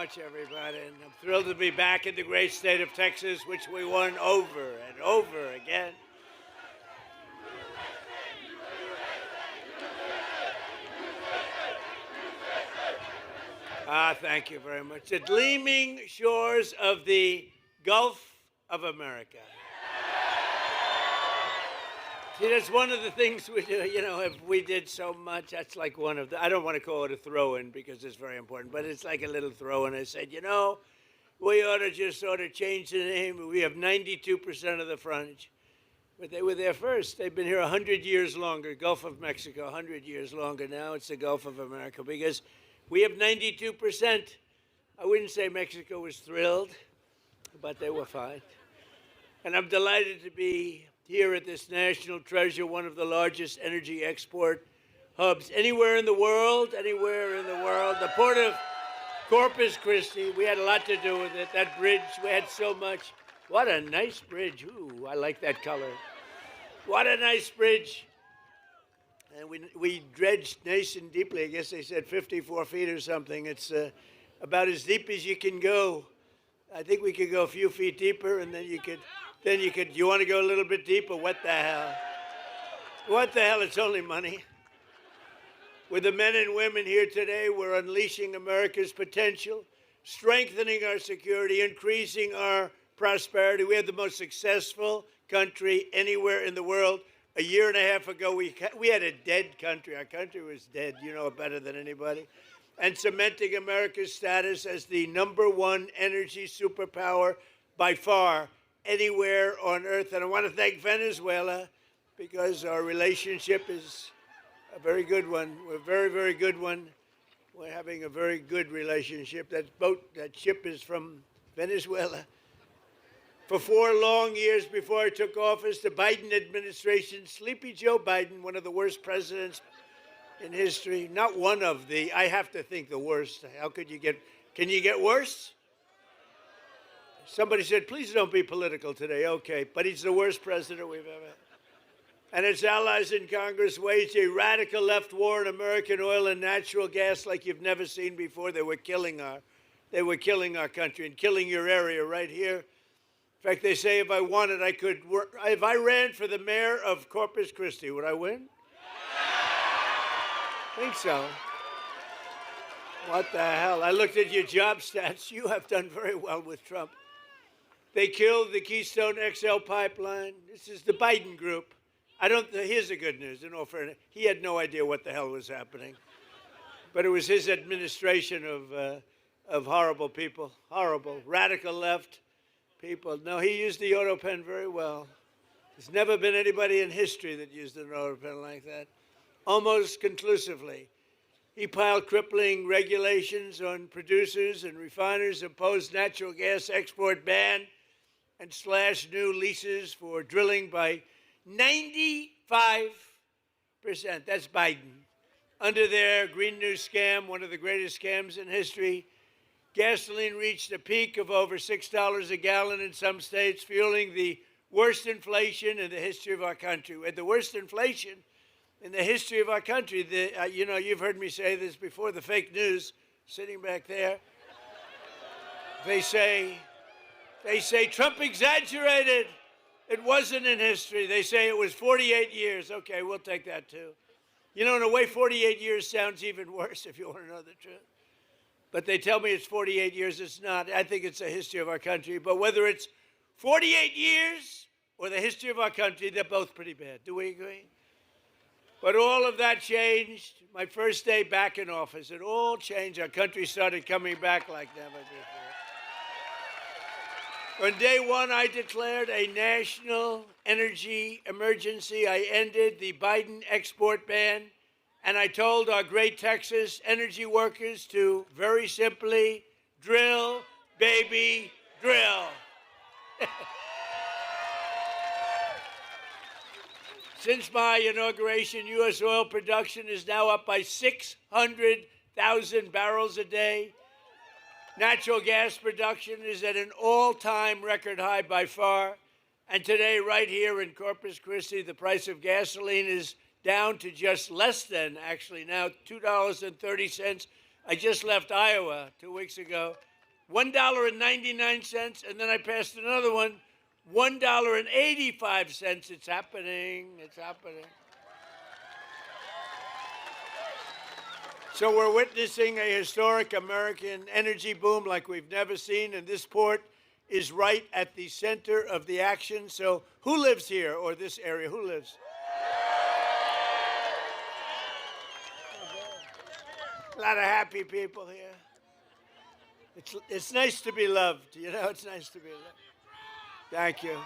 much, everybody. And I'm thrilled to be back in the great state of Texas, which we won over and over again. Thank you very much. The gleaming shores of the Gulf of America. See, that's one of the things we do. If we did so much, that's like one of the, I don't want to call it a throw-in because it's very important, but it's like a little throw-in. I said, we ought to just sort of change the name. We have 92% of the frontage. But they were there first. They've been here 100 years longer. Gulf of Mexico, 100 years longer. Now it's the Gulf of America because we have 92%. I wouldn't say Mexico was thrilled, but they were fine. And I'm delighted to be here at this national treasure, one of the largest energy export hubs anywhere in the world, The port of Corpus Christi, we had a lot to do with it. That bridge, we had so much. What a nice bridge. Ooh, I like that color. What a nice bridge. And we dredged nice and deeply. I guess they said 54 feet or something. It's about as deep as you can go. I think we could go a few feet deeper, and then you could, you want to go a little bit deeper? What the hell? What the hell? It's only money. With the men and women here today, we're unleashing America's potential, strengthening our security, increasing our prosperity. We had the most successful country anywhere in the world. A year and a half ago, we had a dead country. Our country was dead. You know it better than anybody. And cementing America's status as the #1 energy superpower by far anywhere on earth. And I want to thank Venezuela because our relationship is a very good one. We're a very, very good one. We're having a very good relationship. That ship is from Venezuela. For 4 long years before I took office, the Biden administration, Sleepy Joe Biden, one of the worst presidents in history, not one of the, I have to think the worst. How could you can you get worse? Somebody said, please don't be political today. Okay, but he's the worst president we've ever had. And its allies in Congress waged a radical left war on American oil and natural gas like you've never seen before. They were killing our country and killing your area right here. In fact, they say if I wanted, I could work. If I ran for the mayor of Corpus Christi, would I win? I think so. What the hell? I looked at your job stats. You have done very well with Trump. They killed the Keystone XL pipeline. This is the Biden group. Here's the good news, in all fairness. He had no idea what the hell was happening. But it was his administration of horrible people, horrible, radical left people. No, he used the auto pen very well. There's never been anybody in history that used an auto pen like that. Almost conclusively. He piled crippling regulations on producers and refiners, imposed natural gas export ban, and slashed new leases for drilling by 95%. That's Biden. Under their Green New scam, one of the greatest scams in history, gasoline reached a peak of over $6 a gallon in some states, fueling the worst inflation in the history of our country. We had the worst inflation in the history of our country. You've heard me say this before, the fake news sitting back there. They say Trump exaggerated. It wasn't in history. They say it was 48 years. Okay, we'll take that too. In a way, 48 years sounds even worse if you want to know the truth. But they tell me it's 48 years. It's not. I think it's the history of our country. But whether it's 48 years or the history of our country, they're both pretty bad. Do we agree? But all of that changed. My first day back in office, it all changed. Our country started coming back like never before. On day one, I declared a national energy emergency. I ended the Biden export ban, and I told our great Texas energy workers to very simply drill, baby, drill. Since my inauguration, U.S. oil production is now up by 600,000 barrels a day. Natural gas production is at an all-time record high by far. And today, right here in Corpus Christi, the price of gasoline is down to just less than, actually now, $2.30. I just left Iowa 2 weeks ago. $1.99, and then I passed another one, $1.85. It's happening. It's happening. So we're witnessing a historic American energy boom like we've never seen, and this port is right at the center of the action. So who lives here or this area? Who lives? A lot of happy people here. It's nice to be loved, you know, it's nice to be loved. Thank you.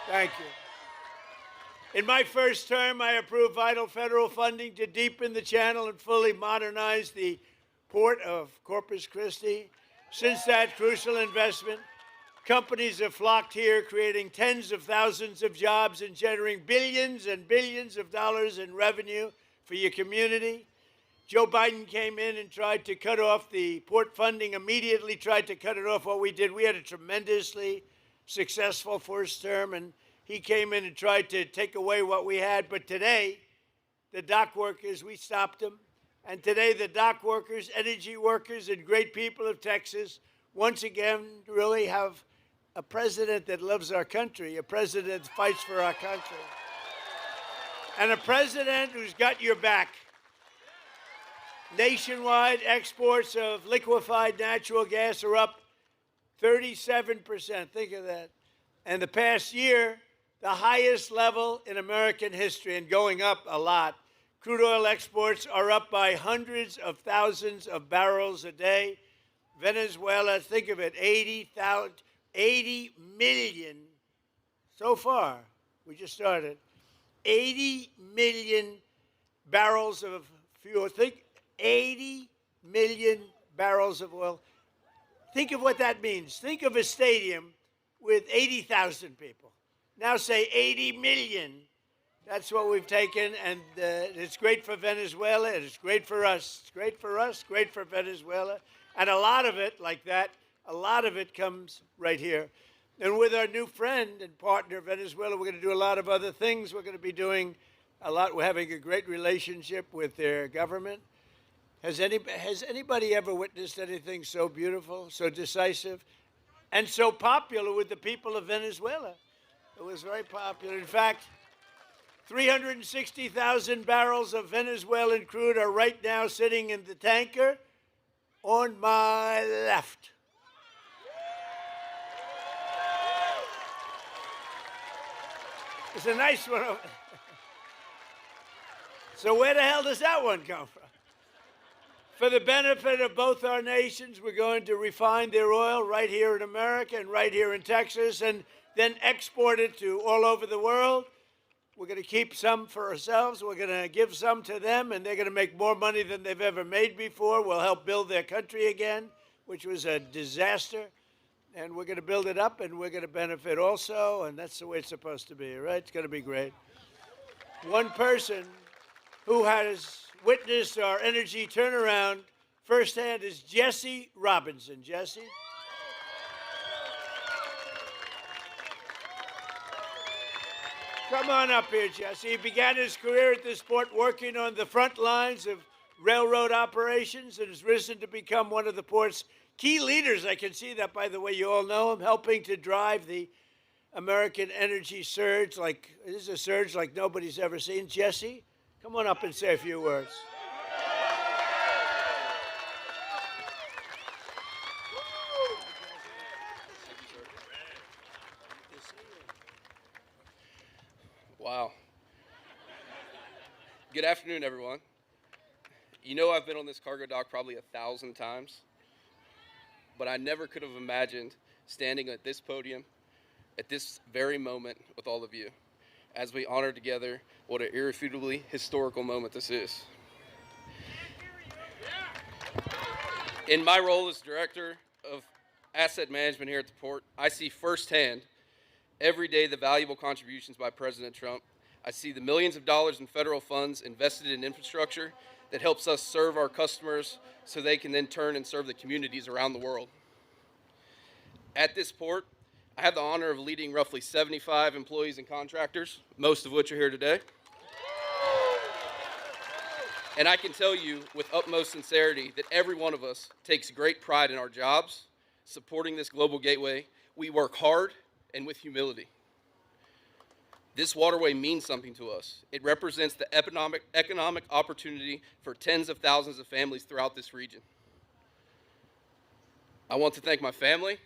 Thank you. In my first term, I approved vital federal funding to deepen the channel and fully modernize the port of Corpus Christi. Since that crucial investment, companies have flocked here, creating tens of thousands of jobs and generating billions and billions of dollars in revenue for your community. Joe Biden came in and tried to cut off the port funding, immediately tried to cut it off. What we did, we had a tremendously successful first term, and he came in and tried to take away what we had. But today, the dock workers, we stopped them. And today, the dock workers, energy workers, and great people of Texas once again really have a president that loves our country, a president that fights for our country, and a president who's got your back. Nationwide exports of liquefied natural gas are up 37%. Think of that. And the past year, the highest level in American history, and going up a lot. Crude oil exports are up by hundreds of thousands of barrels a day. Venezuela, think of it, 80 million so far. We just started. 80 million barrels of fuel. Think 80 million barrels of oil. Think of what that means. Think of a stadium with 80,000 people. Now say 80 million. That's what we've taken, and it's great for Venezuela, and it's great for us. It's great for us, great for Venezuela. And a lot of it, like that, a lot of it comes right here. And with our new friend and partner, Venezuela, we're going to do a lot of other things. We're going to be doing a lot. We're having a great relationship with their government. Has anybody ever witnessed anything so beautiful, so decisive, and so popular with the people of Venezuela? It was very popular. In fact, 360,000 barrels of Venezuelan crude are right now sitting in the tanker on my left. It's a nice one. So where the hell does that one come from? For the benefit of both our nations, we're going to refine their oil right here in America and right here in Texas, and then export it to all over the world. We're going to keep some for ourselves. We're going to give some to them, and they're going to make more money than they've ever made before. We'll help build their country again, which was a disaster. And we're going to build it up, and we're going to benefit also, and that's the way it's supposed to be, right? It's going to be great. One person who has witnessed our energy turnaround firsthand is Jesse Robinson. Jesse? Come on up here, Jesse. He began his career at this port working on the front lines of railroad operations and has risen to become one of the port's key leaders. I can see that, by the way. You all know him, helping to drive the American energy surge. This is a surge like nobody's ever seen. Jesse, come on up and say a few words. Wow. Good afternoon, everyone. You know, I've been on this cargo dock probably 1,000 times, but I never could have imagined standing at this podium at this very moment with all of you as we honor together what an irrefutably historical moment this is. In my role as Director of Asset Management here at the port, I see firsthand every day the valuable contributions by President Trump. I see the millions of dollars in federal funds invested in infrastructure that helps us serve our customers so they can then turn and serve the communities around the world. At this port, I have the honor of leading roughly 75 employees and contractors, most of which are here today. And I can tell you with utmost sincerity that every one of us takes great pride in our jobs, supporting this global gateway. We work hard and with humility. This waterway means something to us. It represents the economic opportunity for tens of thousands of families throughout this region. I want to thank my family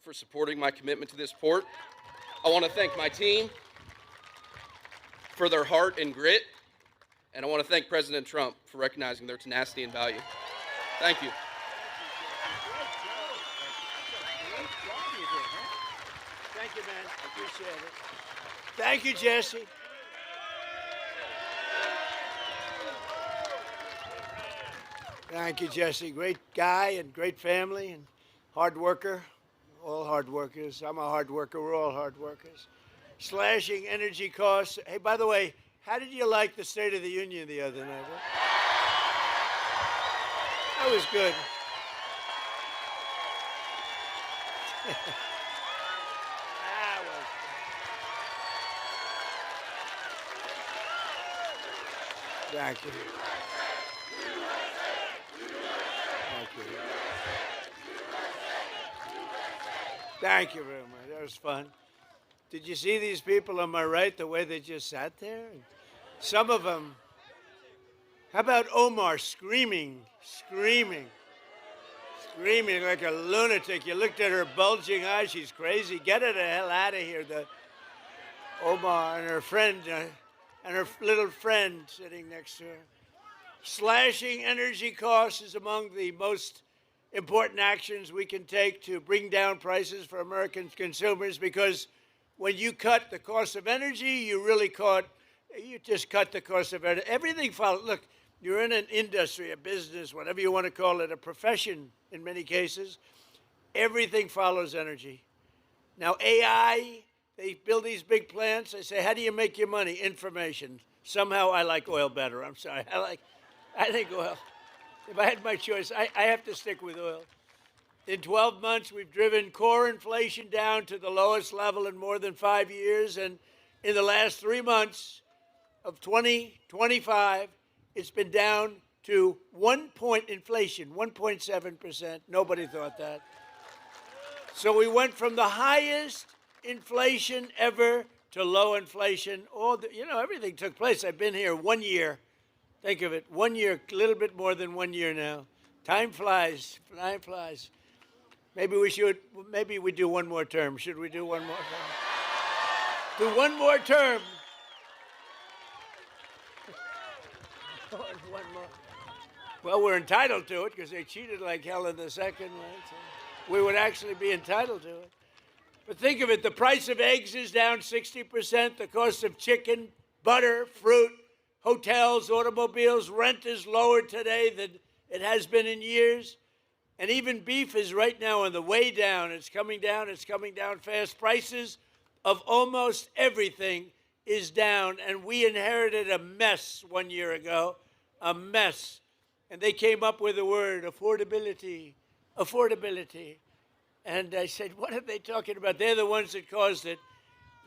for supporting my commitment to this port. I want to thank my team for their heart and grit. And I want to thank President Trump for recognizing their tenacity and value. Thank you. Thank you, man. I appreciate it. Thank you, Jesse. Thank you, Jesse. Great guy and great family and hard worker. All hard workers. I'm a hard worker. We're all hard workers. Slashing energy costs. Hey, by the way, how did you like the State of the Union the other night? That was good. That was good. Thank you. Thank you. Thank you very much. That was fun. Did you see these people on my right, the way they just sat there? Some of them. How about Omar screaming like a lunatic? You looked at her bulging eyes. She's crazy. Get her the hell out of here. Omar and her friend, and her little friend sitting next to her. Slashing energy costs is among the most important actions we can take to bring down prices for American consumers, because when you cut the cost of energy, you just cut the cost of energy. Everything follows. Look, you're in an industry, a business, whatever you want to call it, a profession in many cases. Everything follows energy. Now, AI, they build these big plants. They say, how do you make your money? Information. Somehow I like oil better. I'm sorry. I think oil. If I had my choice, I have to stick with oil. In 12 months, we've driven core inflation down to the lowest level in more than 5 years. And in the last 3 months of 2025, it's been down to 1 point inflation, 1.7%. Nobody thought that. So we went from the highest inflation ever to low inflation. Everything took place. I've been here 1 year. Think of it, 1 year, a little bit more than 1 year now. Time flies, time flies. Maybe we do one more term. Should we do one more term? Do one more term. One more. Well, we're entitled to it because they cheated like hell in the second one. So we would actually be entitled to it. But think of it, the price of eggs is down 60%, the cost of chicken, butter, fruit, hotels, automobiles, rent is lower today than it has been in years. And even beef is right now on the way down. It's coming down fast. Prices of almost everything is down. And we inherited a mess 1 year ago, a mess. And they came up with the word affordability, affordability. And I said, what are they talking about? They're the ones that caused it.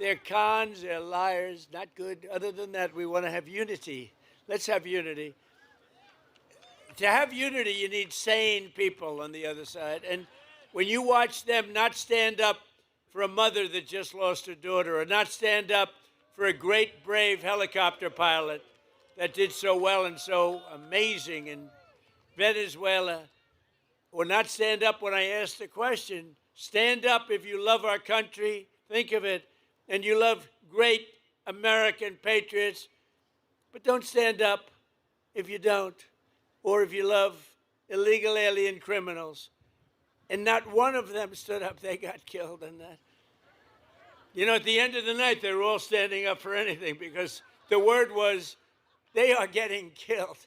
They're cons, they're liars, not good. Other than that, we want to have unity. Let's have unity. To have unity, you need sane people on the other side. And when you watch them not stand up for a mother that just lost her daughter, or not stand up for a great, brave helicopter pilot that did so well and so amazing in Venezuela, or not stand up when I ask the question, stand up if you love our country, think of it, and you love great American patriots, but don't stand up if you don't, or if you love illegal alien criminals. And not one of them stood up. They got killed in that. At the end of the night, they were all standing up for anything because the word was, they are getting killed.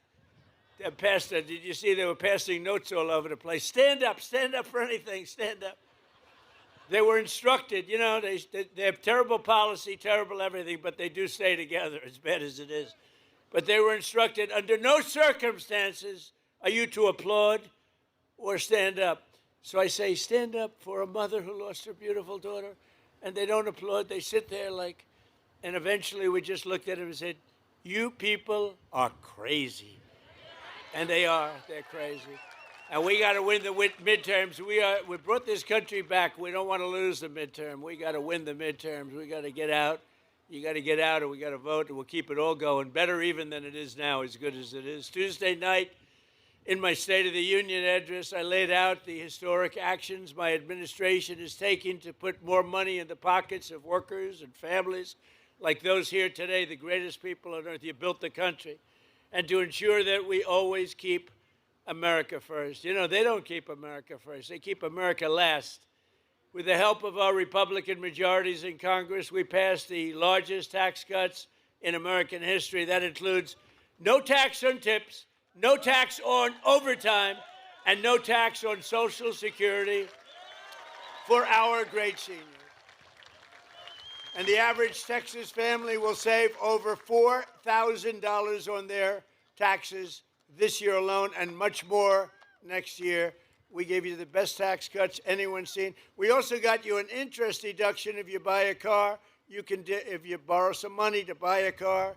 Pastor, did you see they were passing notes all over the place? Stand up for anything, stand up. They were instructed, they have terrible policy, terrible everything, but they do stay together, as bad as it is. But they were instructed, under no circumstances are you to applaud or stand up. So I say, stand up for a mother who lost her beautiful daughter, and they don't applaud. They sit there and eventually we just looked at him and said, you people are crazy. And they are. They're crazy. And we got to win the midterms. We brought this country back. We don't want to lose the midterm. We got to win the midterms. We got to get out. You got to get out, and we got to vote, and we'll keep it all going. Better even than it is now, as good as it is. Tuesday night, in my State of the Union address, I laid out the historic actions my administration is taking to put more money in the pockets of workers and families like those here today, the greatest people on earth. You built the country. And to ensure that we always keep America first. You know, they don't keep America first. They keep America last. With the help of our Republican majorities in Congress, we passed the largest tax cuts in American history. That includes no tax on tips, no tax on overtime, and no tax on Social Security for our great seniors. And the average Texas family will save over $4,000 on their taxes this year alone, and much more next year. We gave you the best tax cuts anyone's seen. We also got you an interest deduction if you buy a car. You can, if you borrow some money to buy a car,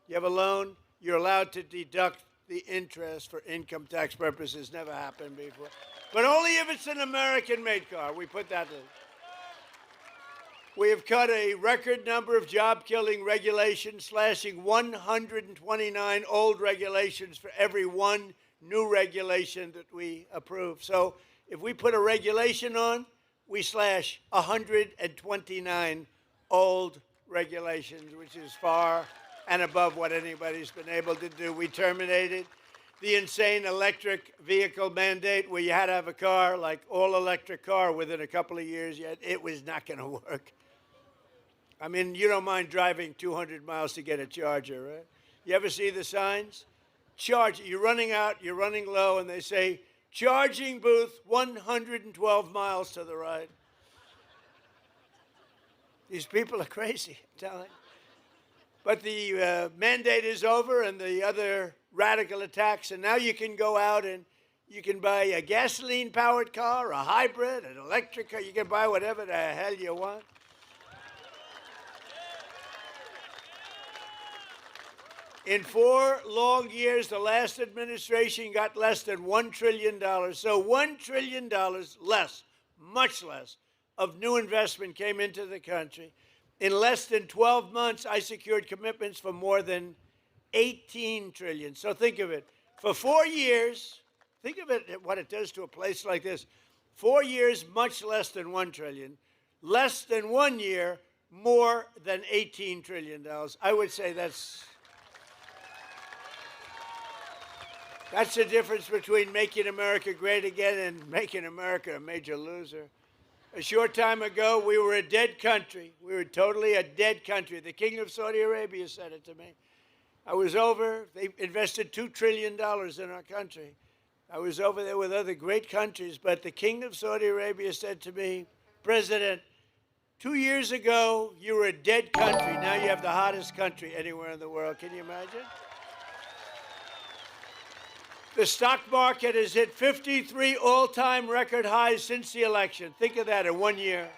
you have a loan, you're allowed to deduct the interest for income tax purposes. Never happened before. But only if it's an American-made car. We put that in. We have cut a record number of job-killing regulations, slashing 129 old regulations for every one new regulation that we approve. So if we put a regulation on, we slash 129 old regulations, which is far and above what anybody's been able to do. We terminated the insane electric vehicle mandate where you had to have a car, like all-electric car, within a couple of years. Yet it was not going to work. I mean, you don't mind driving 200 miles to get a charger, right? You ever see the signs? Charge, you're running out, you're running low, and they say, charging booth 112 miles to the right. These people are crazy, I'm telling you. But the mandate is over and the other radical attacks, and now you can go out and you can buy a gasoline-powered car, a hybrid, an electric car. You can buy whatever the hell you want. In 4 long years, the last administration got less than $1 trillion. So $1 trillion less, much less, of new investment came into the country. In less than 12 months, I secured commitments for more than $18 trillion. So think of it. For 4 years, think of it, what it does to a place like this. 4 years, much less than $1 trillion. Less than 1 year, more than $18 trillion. I would say that's the difference between making America great again and making America a major loser. A short time ago, we were a dead country. We were totally a dead country. The King of Saudi Arabia said it to me. I was over. They invested $2 trillion in our country. I was over there with other great countries, but the King of Saudi Arabia said to me, President, 2 years ago, you were a dead country. Now you have the hottest country anywhere in the world. Can you imagine? The stock market has hit 53 all-time record highs since the election. Think of that in 1 year.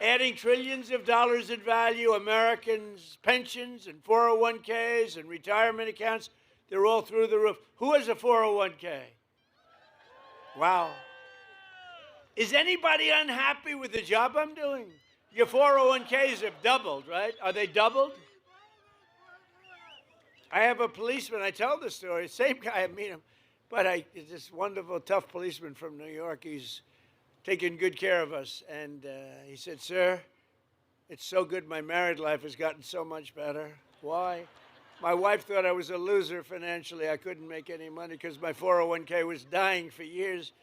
Adding trillions of dollars in value, Americans' pensions and 401ks and retirement accounts, they're all through the roof. Who has a 401k? Wow. Is anybody unhappy with the job I'm doing? Your 401ks have doubled, right? Are they doubled? I have a policeman, I tell the story, same guy, I meet him, but this wonderful, tough policeman from New York. He's taking good care of us. And he said, sir, it's so good my married life has gotten so much better. Why? My wife thought I was a loser financially. I couldn't make any money because my 401k was dying for years.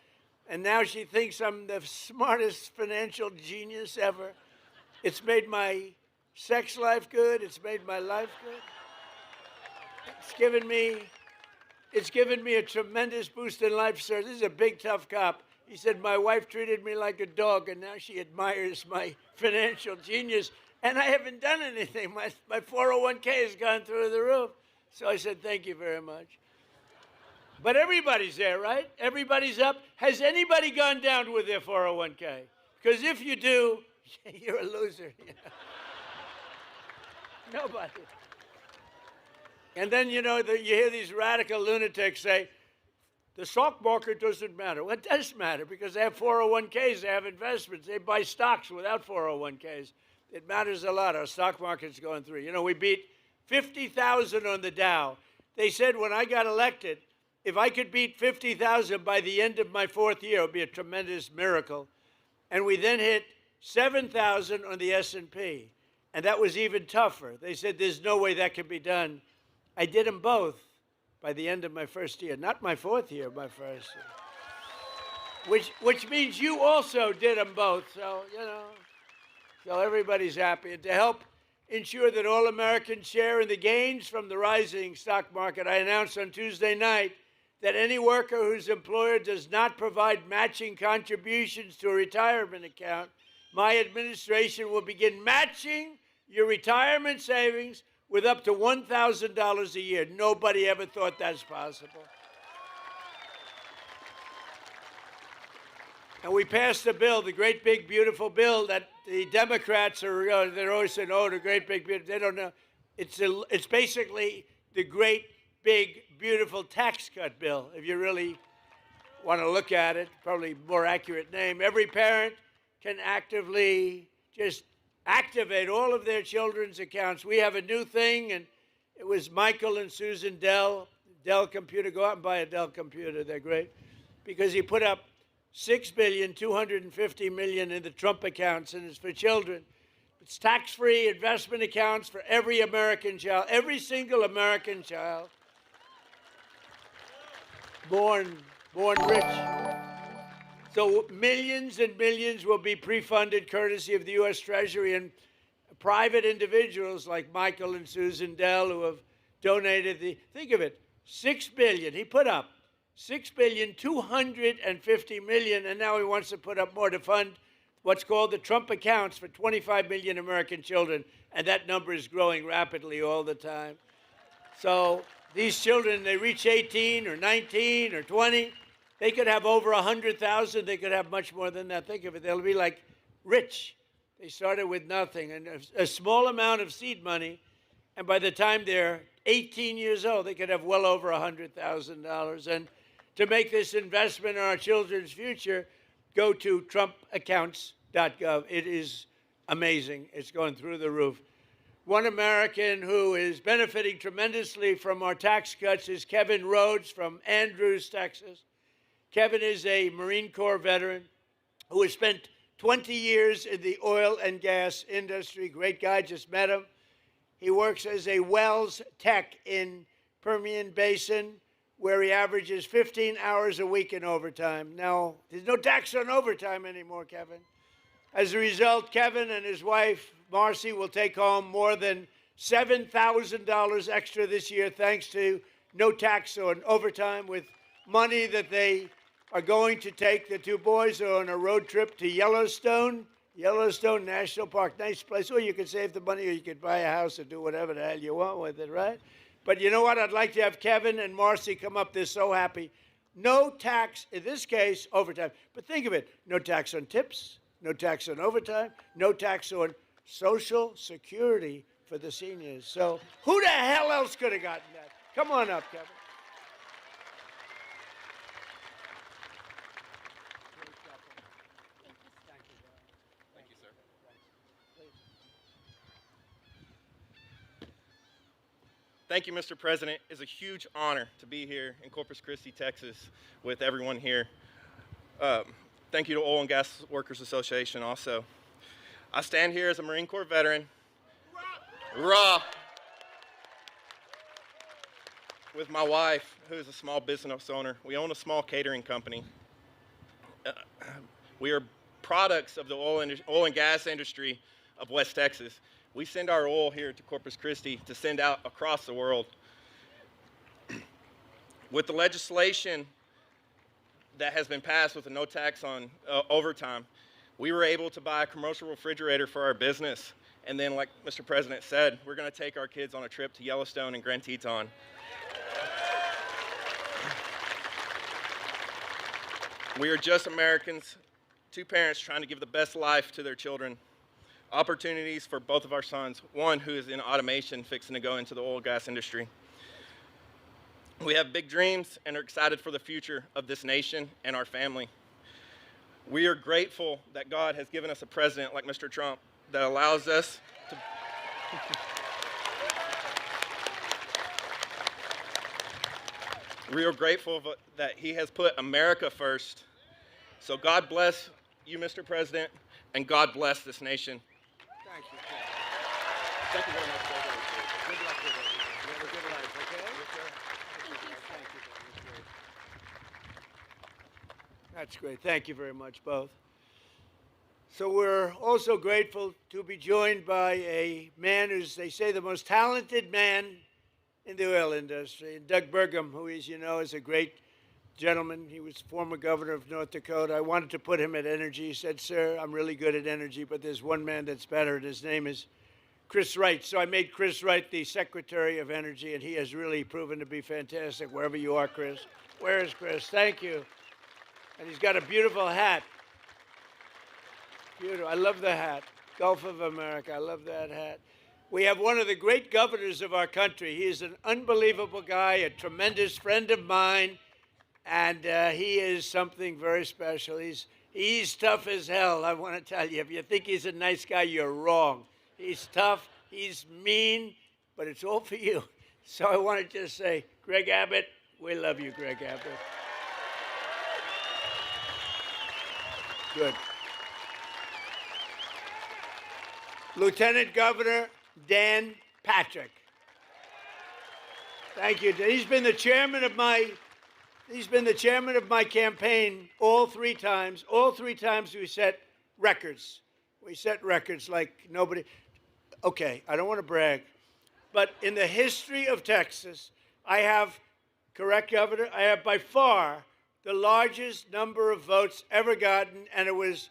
And now she thinks I'm the smartest financial genius ever. It's made my sex life good. It's made my life good. It's given me a tremendous boost in life, sir. This is a big, tough cop. He said, my wife treated me like a dog, and now she admires my financial genius, and I haven't done anything. My 401k has gone through the roof. So I said, thank you very much. But everybody's there, right? Everybody's up. Has anybody gone down with their 401k? Because if you do, you're a loser. Nobody. And then, you know, you hear these radical lunatics say, the stock market doesn't matter. Well, it does matter because they have 401ks, they have investments, they buy stocks without 401ks. It matters a lot. Our stock market's going through. You know, we beat 50,000 on the Dow. They said when I got elected, if I could beat 50,000 by the end of my 4th year, it would be a tremendous miracle. And we then hit 7,000 on the S&P. And that was even tougher. They said there's no way that can be done. I did them both by the end of my 1st year. Not my 4th year, my 1st year. Which means you also did them both. So, you know, so everybody's happy. And to help ensure that all Americans share in the gains from the rising stock market, I announced on Tuesday night that any worker whose employer does not provide matching contributions to a retirement account, my administration will begin matching your retirement savings with up to $1,000 a year. Nobody ever thought that's possible. And we passed a bill, the great big beautiful bill that the Democrats are, they're always saying, oh, the great big beautiful, they don't know. It's basically the great big beautiful tax cut bill, if you really want to look at it, probably more accurate name. Every parent can actively just activate all of their children's accounts. We have a new thing, and it was Michael and Susan Dell Computer. Go out and buy a Dell computer. They're great. Because he put up $6,250,000,000 in the Trump accounts, and it's for children. It's tax-free investment accounts for every American child, every single American child born rich. So millions and millions will be pre-funded courtesy of the U.S. Treasury and private individuals like Michael and Susan Dell who have donated think of it, $6 billion. He put up $6,250,000,000, and now he wants to put up more to fund what's called the Trump accounts for 25 million American children, and that number is growing rapidly all the time. So these children, they reach 18 or 19 or 20, they could have over 100,000. They could have much more than that. Think of it. They'll be like rich. They started with nothing and a small amount of seed money, and by the time they're 18 years old, they could have well over $100,000. And to make this investment in our children's future, go to trumpaccounts.gov. It is amazing. It's going through the roof. One American who is benefiting tremendously from our tax cuts is Kevin Rhodes from Andrews, Texas. Kevin is a Marine Corps veteran who has spent 20 years in the oil and gas industry. Great guy, just met him. He works as a wells tech in Permian Basin, where he averages 15 hours a week in overtime. Now, there's no tax on overtime anymore, Kevin. As a result, Kevin and his wife, Marcy, will take home more than $7,000 extra this year thanks to no tax on overtime, with money that they are going to take. The two boys are on a road trip to Yellowstone National Park. Nice place. Or you could save the money, or you could buy a house or do whatever the hell you want with it, right? But you know what? I'd like to have Kevin and Marcy come up. They're so happy. No tax, in this case, overtime. But think of it. No tax on tips, no tax on overtime, no tax on Social Security for the seniors. So who the hell else could have gotten that? Come on up, Kevin. Thank you, sir. Thank you, Mr. President. It's a huge honor to be here in Corpus Christi, Texas, with everyone here. Thank you to Oil and Gas Workers Association also. I stand here as a Marine Corps veteran, Raw, with my wife, who is a small business owner. We own a small catering company. We are products of the oil and gas industry of West Texas. We send our oil here to Corpus Christi to send out across the world. With the legislation that has been passed with a no tax on overtime, we were able to buy a commercial refrigerator for our business. And then, like Mr. President said, we're going to take our kids on a trip to Yellowstone and Grand Teton. We are just Americans, two parents trying to give the best life to their children. Opportunities for both of our sons, one who is in automation fixing to go into the oil and gas industry. We have big dreams and are excited for the future of this nation and our family. We are grateful that God has given us a president like Mr. Trump that allows us to we are grateful that he has put America first. So God bless you, Mr. President, and God bless this nation. Thank you, Thank you very much, President. Good luck with everything. You have a good life, okay? Thank you. That's great. Thank you very much, both. So we're also grateful to be joined by a man who's, they say, the most talented man in the oil industry. And Doug Burgum, who, as you know, is a great gentleman. He was former governor of North Dakota. I wanted to put him at energy. He said, sir, I'm really good at energy, but there's one man that's better, and his name is Chris Wright. So I made Chris Wright the Secretary of Energy, and he has really proven to be fantastic wherever you are, Chris. Where is Chris? Thank you. And he's got a beautiful hat. Beautiful. I love the hat. Gulf of America. I love that hat. We have one of the great governors of our country. He is an unbelievable guy, a tremendous friend of mine, and he is something very special. He's tough as hell, I want to tell you. If you think he's a nice guy, you're wrong. He's tough, he's mean, but it's all for you. So I want to just say, Greg Abbott, we love you, Greg Abbott. Good. Lieutenant Governor Dan Patrick. Thank you. He's been the chairman of my campaign all three times. All three times we set records. We set records like nobody. Okay, I don't want to brag, but in the history of Texas, I have, correct, Governor, I have by far the largest number of votes ever gotten, and it was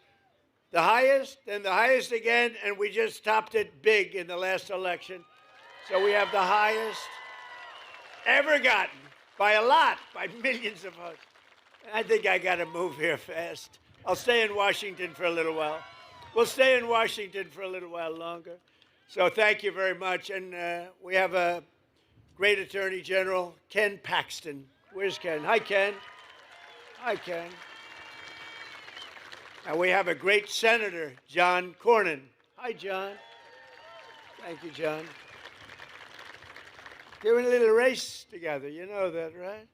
the highest, then the highest again, and we just topped it big in the last election. So we have the highest ever gotten by a lot, by millions of votes. I think I got to move here fast. I'll stay in Washington for a little while. We'll stay in Washington for a little while longer. So thank you very much. And we have a great Attorney General, Ken Paxton. Where's Ken? Hi, Ken. Hi, Ken. And we have a great Senator, John Cornyn. Hi, John. Thank you, John. Doing a little race together. You know that, right?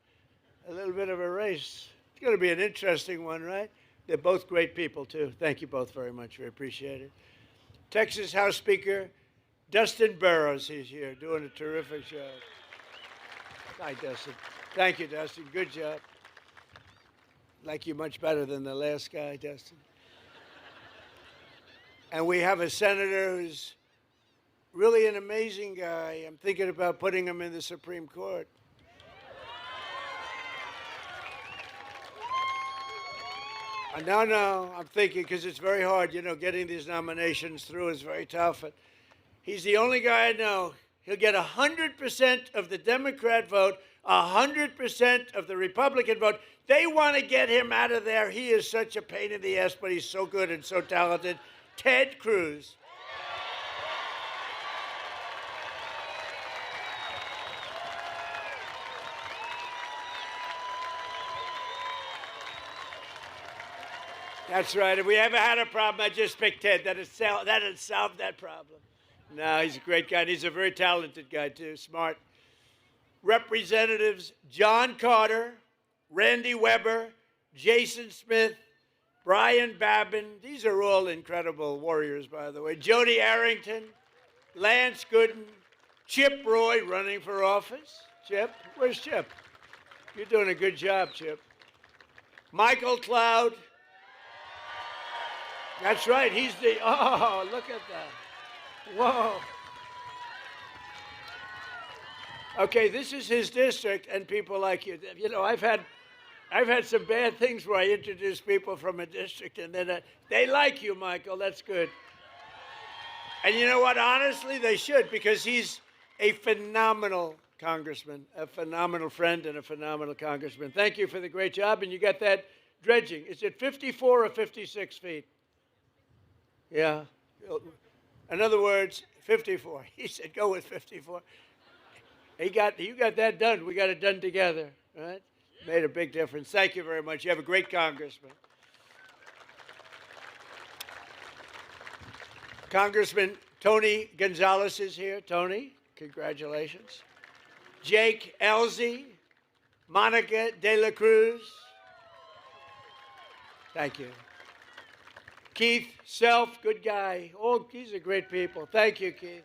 A little bit of a race. It's going to be an interesting one, right? They're both great people, too. Thank you both very much. We appreciate it. Texas House Speaker Dustin Burrows, he's here, doing a terrific job. Hi, Dustin. Thank you, Dustin. Good job. Like you much better than the last guy, Dustin. And we have a senator who's really an amazing guy. I'm thinking about putting him in the Supreme Court. No, I'm thinking, because it's very hard, you know, getting these nominations through is very tough. And he's the only guy I know. He'll get 100% of the Democrat vote, 100% of the Republican vote. They want to get him out of there. He is such a pain in the ass, but he's so good and so talented. Ted Cruz. That's right. If we ever had a problem, I just picked Ted. That'd solve that problem. No, he's a great guy. And he's a very talented guy, too. Smart. Representatives John Carter, Randy Weber, Jason Smith, Brian Babin. These are all incredible warriors, by the way. Jody Arrington, Lance Gooden, Chip Roy running for office. Chip? Where's Chip? You're doing a good job, Chip. Michael Cloud. That's right. He's the, oh, look at that. Whoa. Okay, this is his district, and people like you. You know, I've had some bad things where I introduce people from a district, and then they like you, Michael. That's good. And you know what? Honestly, they should, because he's a phenomenal congressman, a phenomenal friend, and a phenomenal congressman. Thank you for the great job, and you got that dredging. Is it 54 or 56 feet? Yeah. In other words, 54. He said, go with 54. You got that done. We got it done together, right? Made a big difference. Thank you very much. You have a great congressman. Congressman Tony Gonzalez is here. Tony, congratulations. Jake Elzey, Monica De La Cruz. Thank you. Keith Self, good guy. Oh, these are great people. Thank you, Keith.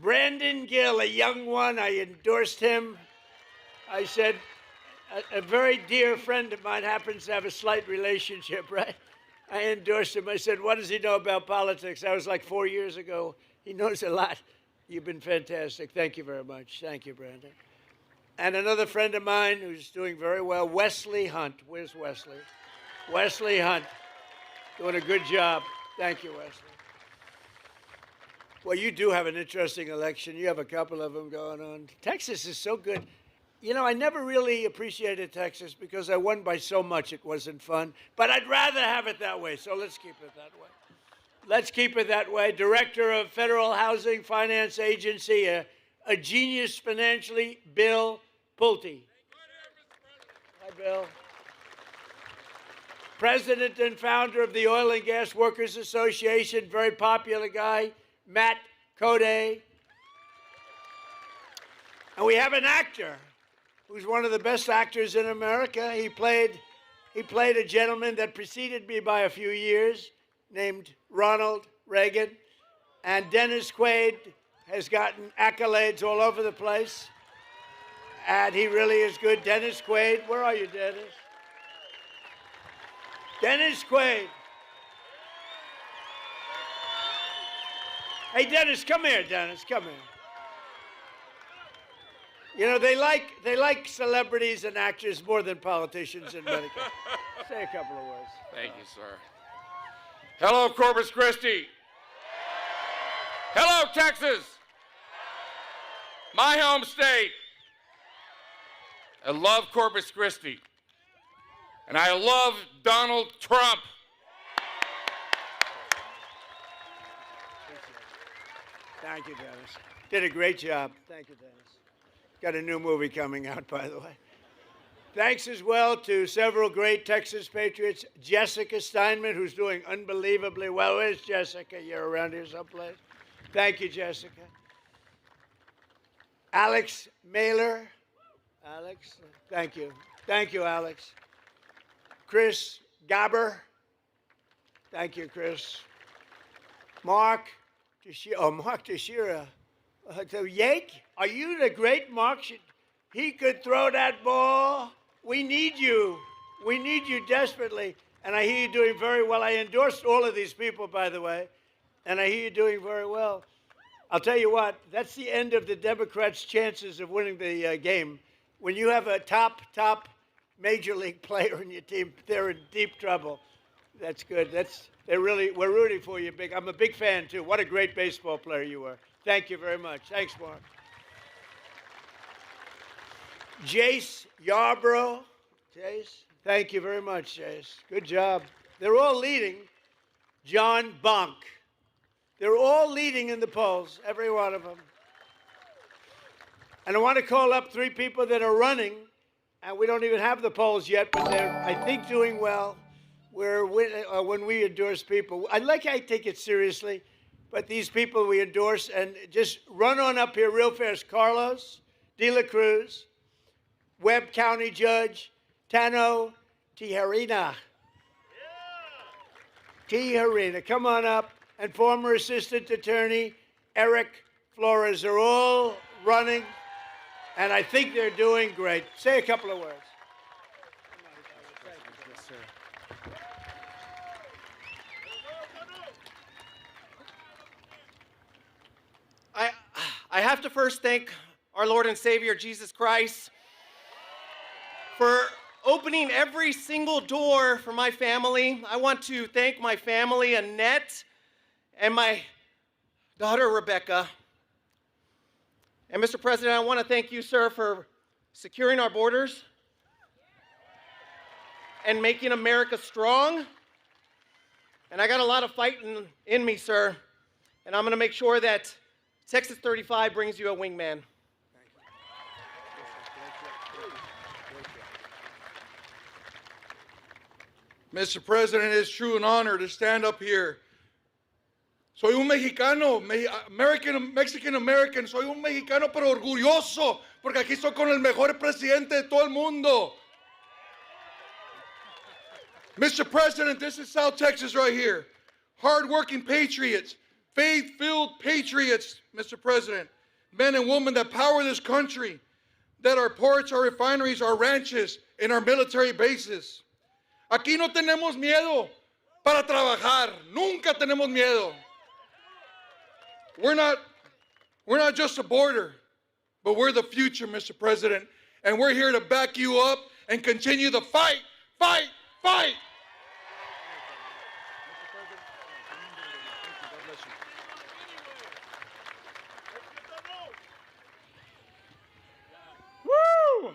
Brandon Gill, a young one. I endorsed him. I said, a very dear friend of mine happens to have a slight relationship, right? I endorsed him. I said, what does he know about politics? That was like 4 years ago. He knows a lot. You've been fantastic. Thank you very much. Thank you, Brandon. And another friend of mine who's doing very well, Wesley Hunt. Where's Wesley? Wesley Hunt, doing a good job. Thank you, Wesley. Well, you do have an interesting election. You have a couple of them going on. Texas is so good. You know, I never really appreciated Texas because I won by so much it wasn't fun. But I'd rather have it that way, so let's keep it that way. Let's keep it that way. Director of Federal Housing Finance Agency, a genius financially, Bill Pulte. Hi, Bill. President and founder of the Oil and Gas Workers Association, very popular guy, Matt Code. And we have an actor who's one of the best actors in America. He played a gentleman that preceded me by a few years named Ronald Reagan. And Dennis Quaid has gotten accolades all over the place. And he really is good. Dennis Quaid, where are you, Dennis? Dennis Quaid. Hey, Dennis, come here, Dennis, come here. You know, they like celebrities and actors more than politicians in Medicare. Say a couple of words. Thank you, sir. Hello, Corpus Christi. Hello, Texas. My home state. I love Corpus Christi. And I love Donald Trump. Thank you, Dennis. Did a great job. Thank you, Dennis. Got a new movie coming out, by the way. Thanks as well to several great Texas patriots. Jessica Steinman, who's doing unbelievably well. Where's Jessica? You're around here someplace. Thank you, Jessica. Alex Mailer. Alex, thank you. Thank you, Alex. Chris Gabber. Thank you, Chris. Mark Teixeira. So Yake, are you the great Mark? He could throw that ball. We need you. We need you desperately. And I hear you doing very well. I endorsed all of these people, by the way. And I hear you doing very well. I'll tell you what, that's the end of the Democrats' chances of winning the game. When you have a top major league player in your team, they're in deep trouble. That's good. We're rooting for you big. I'm a big fan, too. What a great baseball player you were. Thank you very much. Thanks, Mark. Jace Yarborough. Jace, thank you very much, Jace. Good job. They're all leading. John Bonk. They're all leading in the polls, every one of them. And I want to call up 3 people that are running, and we don't even have the polls yet, but they're, I think, doing well. When we endorse people, I take it seriously, but these people we endorse, and just run on up here real fast. Carlos De La Cruz, Webb County Judge Tano Tijerina. Tijerina, come on up. And former Assistant Attorney Eric Flores are all running, and I think they're doing great. Say a couple of words. Yes, sir. I have to first thank our Lord and Savior, Jesus Christ, for opening every single door for my family. I want to thank my family, Annette, and my daughter, Rebecca. And Mr. President, I want to thank you, sir, for securing our borders and making America strong. And I got a lot of fighting in me, sir. And I'm going to make sure that Texas 35 brings you a wingman. Mr. President, it's true an honor to stand up here. Soy un mexicano, Mexican American, soy un mexicano pero orgulloso, porque aquí estoy con el mejor presidente de todo el mundo. Mr. President, this is South Texas right here. Hard-working patriots, faith-filled patriots, Mr. President. Men and women that power this country, that our ports, our refineries, our ranches, and our military bases. Aquí no tenemos miedo para trabajar. Nunca tenemos miedo. We're not just a border, but we're the future, Mr. President. And we're here to back you up and continue the fight, fight, fight. Woo!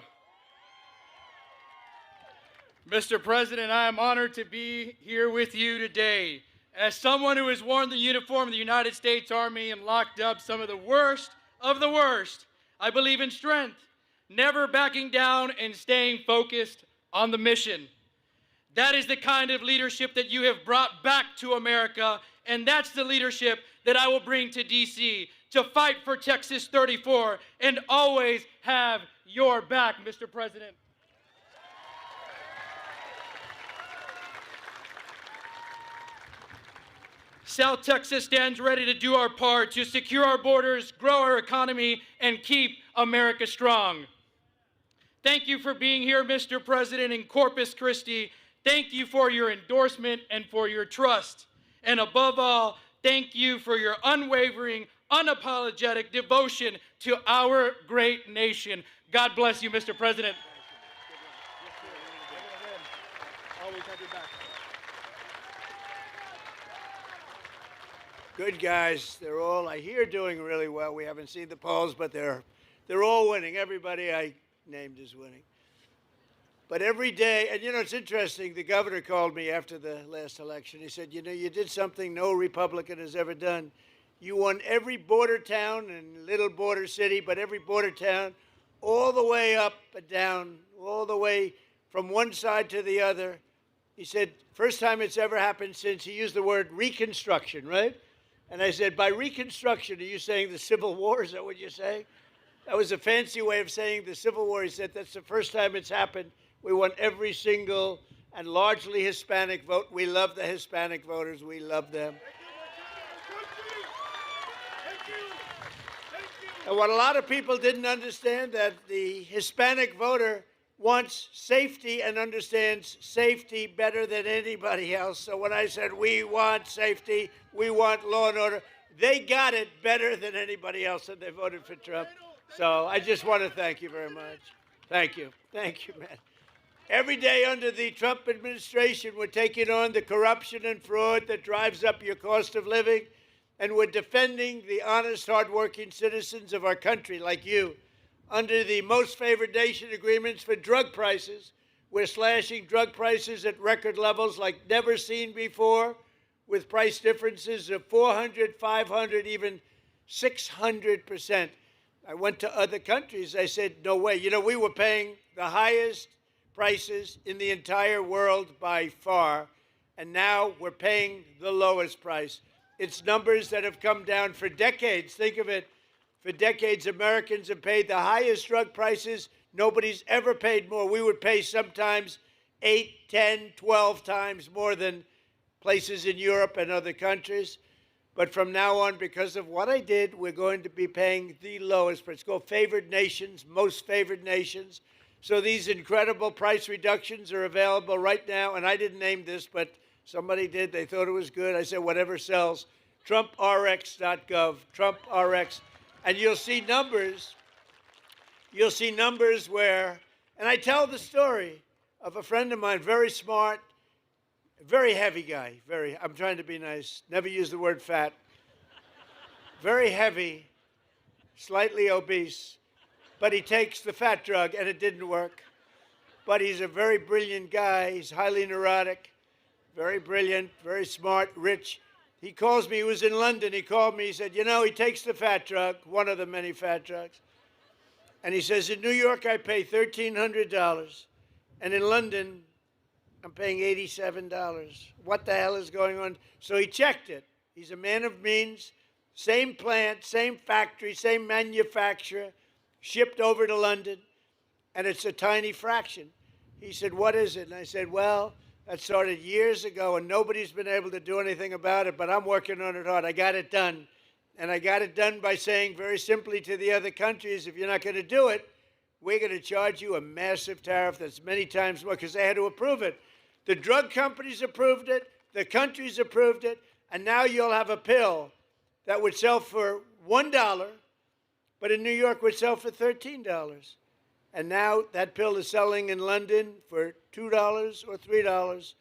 Mr. President, I am honored to be here with you today. As someone who has worn the uniform of the United States Army and locked up some of the worst, I believe in strength, never backing down and staying focused on the mission. That is the kind of leadership that you have brought back to America, and that's the leadership that I will bring to D.C. to fight for Texas 34 and always have your back, Mr. President. South Texas stands ready to do our part to secure our borders, grow our economy, and keep America strong. Thank you for being here, Mr. President, in Corpus Christi. Thank you for your endorsement and for your trust. And above all, thank you for your unwavering, unapologetic devotion to our great nation. God bless you, Mr. President. Good guys. They're all, I hear, doing really well. We haven't seen the polls, but they're all winning. Everybody I named is winning. But every day, and it's interesting, the governor called me after the last election. He said, you did something no Republican has ever done. You won every border town and little border city, but every border town, all the way up and down, all the way from one side to the other. He said, first time it's ever happened since, he used the word Reconstruction, right? And I said, by Reconstruction, are you saying the Civil War? Is that what you're saying? That was a fancy way of saying the Civil War. He said, that's the first time it's happened. We won every single and largely Hispanic vote. We love the Hispanic voters. We love them. And what a lot of people didn't understand, that the Hispanic voter wants safety and understands safety better than anybody else. So when I said we want safety, we want law and order, they got it better than anybody else, and they voted for Trump. So I just want to thank you very much. Thank you. Thank you, man. Every day under the Trump administration, we're taking on the corruption and fraud that drives up your cost of living, and we're defending the honest, hardworking citizens of our country like you. Under the most favored nation agreements for drug prices, we're slashing drug prices at record levels like never seen before, with price differences of 400, 500, even 600%. I went to other countries. I said, no way. We were paying the highest prices in the entire world by far, and now we're paying the lowest price. It's numbers that have come down for decades. Think of it. For decades, Americans have paid the highest drug prices. Nobody's ever paid more. We would pay sometimes 8, 10, 12 times more than places in Europe and other countries. But from now on, because of what I did, we're going to be paying the lowest price. It's called favored nations, most favored nations. So these incredible price reductions are available right now. And I didn't name this, but somebody did. They thought it was good. I said, whatever sells. TrumpRx.gov, TrumpRx. And you'll see numbers. You'll see numbers where, and I tell the story of a friend of mine, very smart, very heavy guy, I'm trying to be nice, never use the word fat, very heavy, slightly obese, but he takes the fat drug and it didn't work. But he's a very brilliant guy, he's highly neurotic, very brilliant, very smart, rich. He calls me, he was in London, he called me, he said, he takes the fat drug, one of the many fat drugs. And he says, in New York, I pay $1,300. And in London, I'm paying $87. What the hell is going on? So he checked it. He's a man of means. Same plant, same factory, same manufacturer, shipped over to London, and it's a tiny fraction. He said, what is it? And I said, well, that started years ago, and nobody's been able to do anything about it, but I'm working on it hard. I got it done. And I got it done by saying very simply to the other countries, if you're not going to do it, we're going to charge you a massive tariff that's many times more, because they had to approve it. The drug companies approved it, the countries approved it, and now you'll have a pill that would sell for $1, but in New York would sell for $13. And now that pill is selling in London for $2 or $3,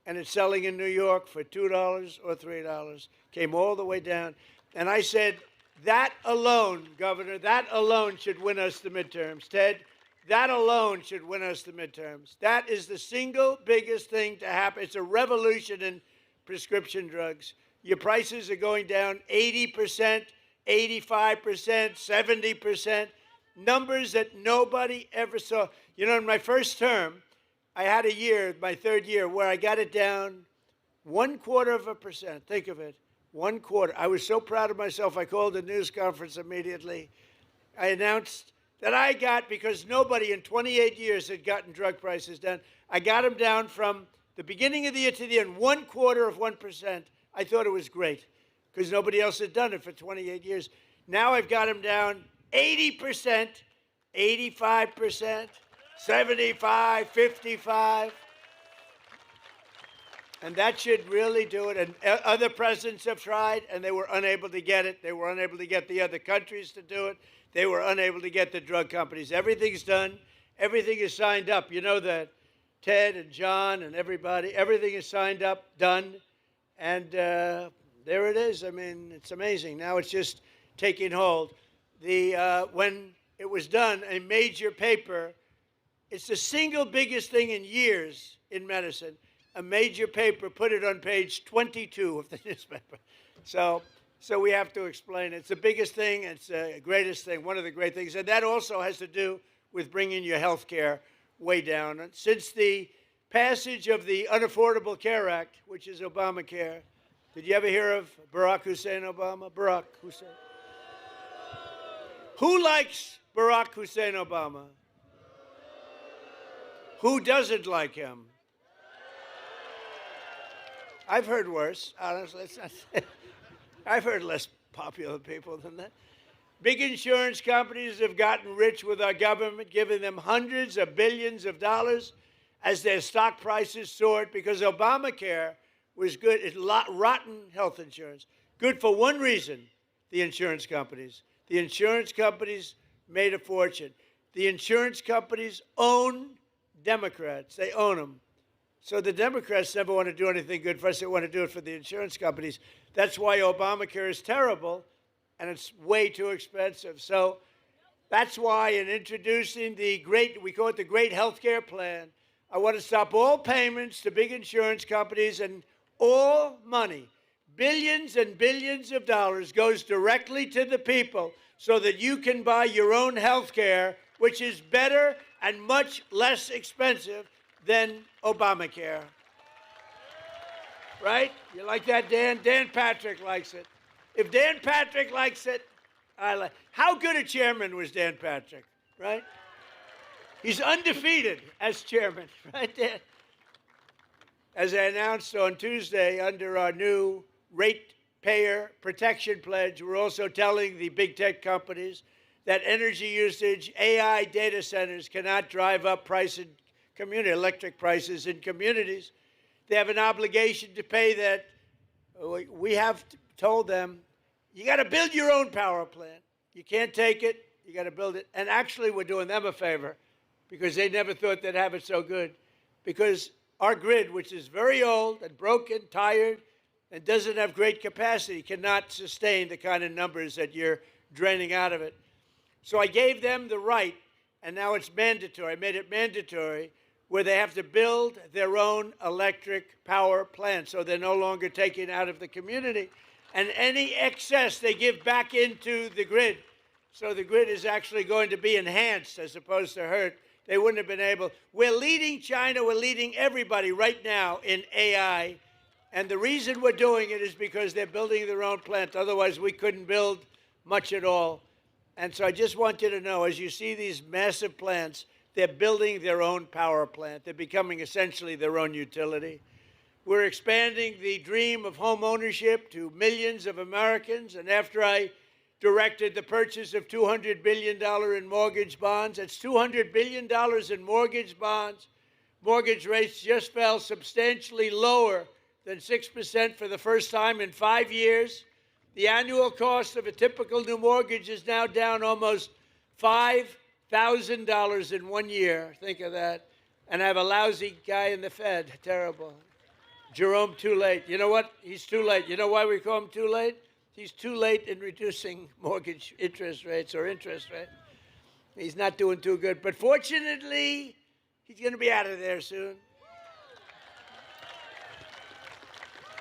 and it's selling in New York for $2 or $3. Came all the way down. And I said, that alone, Governor, that alone should win us the midterms. Ted, that alone should win us the midterms. That is the single biggest thing to happen. It's a revolution in prescription drugs. Your prices are going down 80%, 85%, 70%, numbers that nobody ever saw. You know, in my first term, I had a year, my third year, where I got it down 0.25%. Think of it, 1/4. I was so proud of myself, I called a news conference immediately. I announced that I got, because nobody in 28 years had gotten drug prices down, I got them down from the beginning of the year to the end, 1/4%. I thought it was great, because nobody else had done it for 28 years. Now I've got them down 80%, 85%, 75, 55. And that should really do it. And other presidents have tried, and they were unable to get it. They were unable to get the other countries to do it. They were unable to get the drug companies. Everything's done. Everything is signed up. You know that, Ted and John and everybody, everything is signed up, done. And there it is. I mean, it's amazing. Now it's just taking hold. When it was done, a major paper, it's the single biggest thing in years in medicine. A major paper put it on page 22 of the newspaper. So we have to explain it. It's the biggest thing. It's the greatest thing, one of the great things. And that also has to do with bringing your health care way down. And since the passage of the Unaffordable Care Act, which is Obamacare, did you ever hear of Barack Hussein Obama? Barack Hussein. Who likes Barack Hussein Obama? Who doesn't like him? I've heard worse, honestly. I've heard less popular people than that. Big insurance companies have gotten rich with our government, giving them hundreds of billions of dollars as their stock prices soared, because Obamacare was good. It's rotten health insurance. Good for one reason, the insurance companies. The insurance companies made a fortune. The insurance companies own Democrats. They own them. So the Democrats never want to do anything good for us. They want to do it for the insurance companies. That's why Obamacare is terrible, and it's way too expensive. So that's why in introducing the great, we call it the Great Healthcare Plan, I want to stop all payments to big insurance companies, and all money, billions and billions of dollars, goes directly to the people so that you can buy your own health care, which is better and much less expensive than Obamacare. Right? You like that, Dan? Dan Patrick likes it. If Dan Patrick likes it, I like. How good a chairman was Dan Patrick, right? He's undefeated as chairman, right, Dan? As I announced on Tuesday, under our new ratepayer protection pledge, we're also telling the big tech companies that energy usage, AI data centers cannot drive up price in electric prices in communities. They have an obligation to pay that. We have told them, you got to build your own power plant. You can't take it. You got to build it. And actually, we're doing them a favor, because they never thought they'd have it so good. Because our grid, which is very old and broken, tired, and doesn't have great capacity, cannot sustain the kind of numbers that you're draining out of it. So I gave them the right, and now it's mandatory. I made it mandatory, where they have to build their own electric power plant, so they're no longer taking out of the community. And any excess they give back into the grid. So the grid is actually going to be enhanced as opposed to hurt they wouldn't have been able. We're leading China, we're leading everybody right now in AI. And the reason we're doing it is because they're building their own plant. Otherwise, we couldn't build much at all. And so I just want you to know, as you see these massive plants, they're building their own power plant. They're becoming essentially their own utility. We're expanding the dream of home ownership to millions of Americans. And after I directed the purchase of $200 billion in mortgage bonds, that's $200 billion in mortgage bonds. Mortgage rates just fell substantially lower than 6% for the first time in 5 years. The annual cost of a typical new mortgage is now down almost $5,000 in 1 year. Think of that. And I have a lousy guy in the Fed. Terrible. Jerome, too late. You know what? He's too late. You know why we call him too late? He's too late in reducing mortgage interest rates or interest rate. He's not doing too good. But fortunately, he's going to be out of there soon.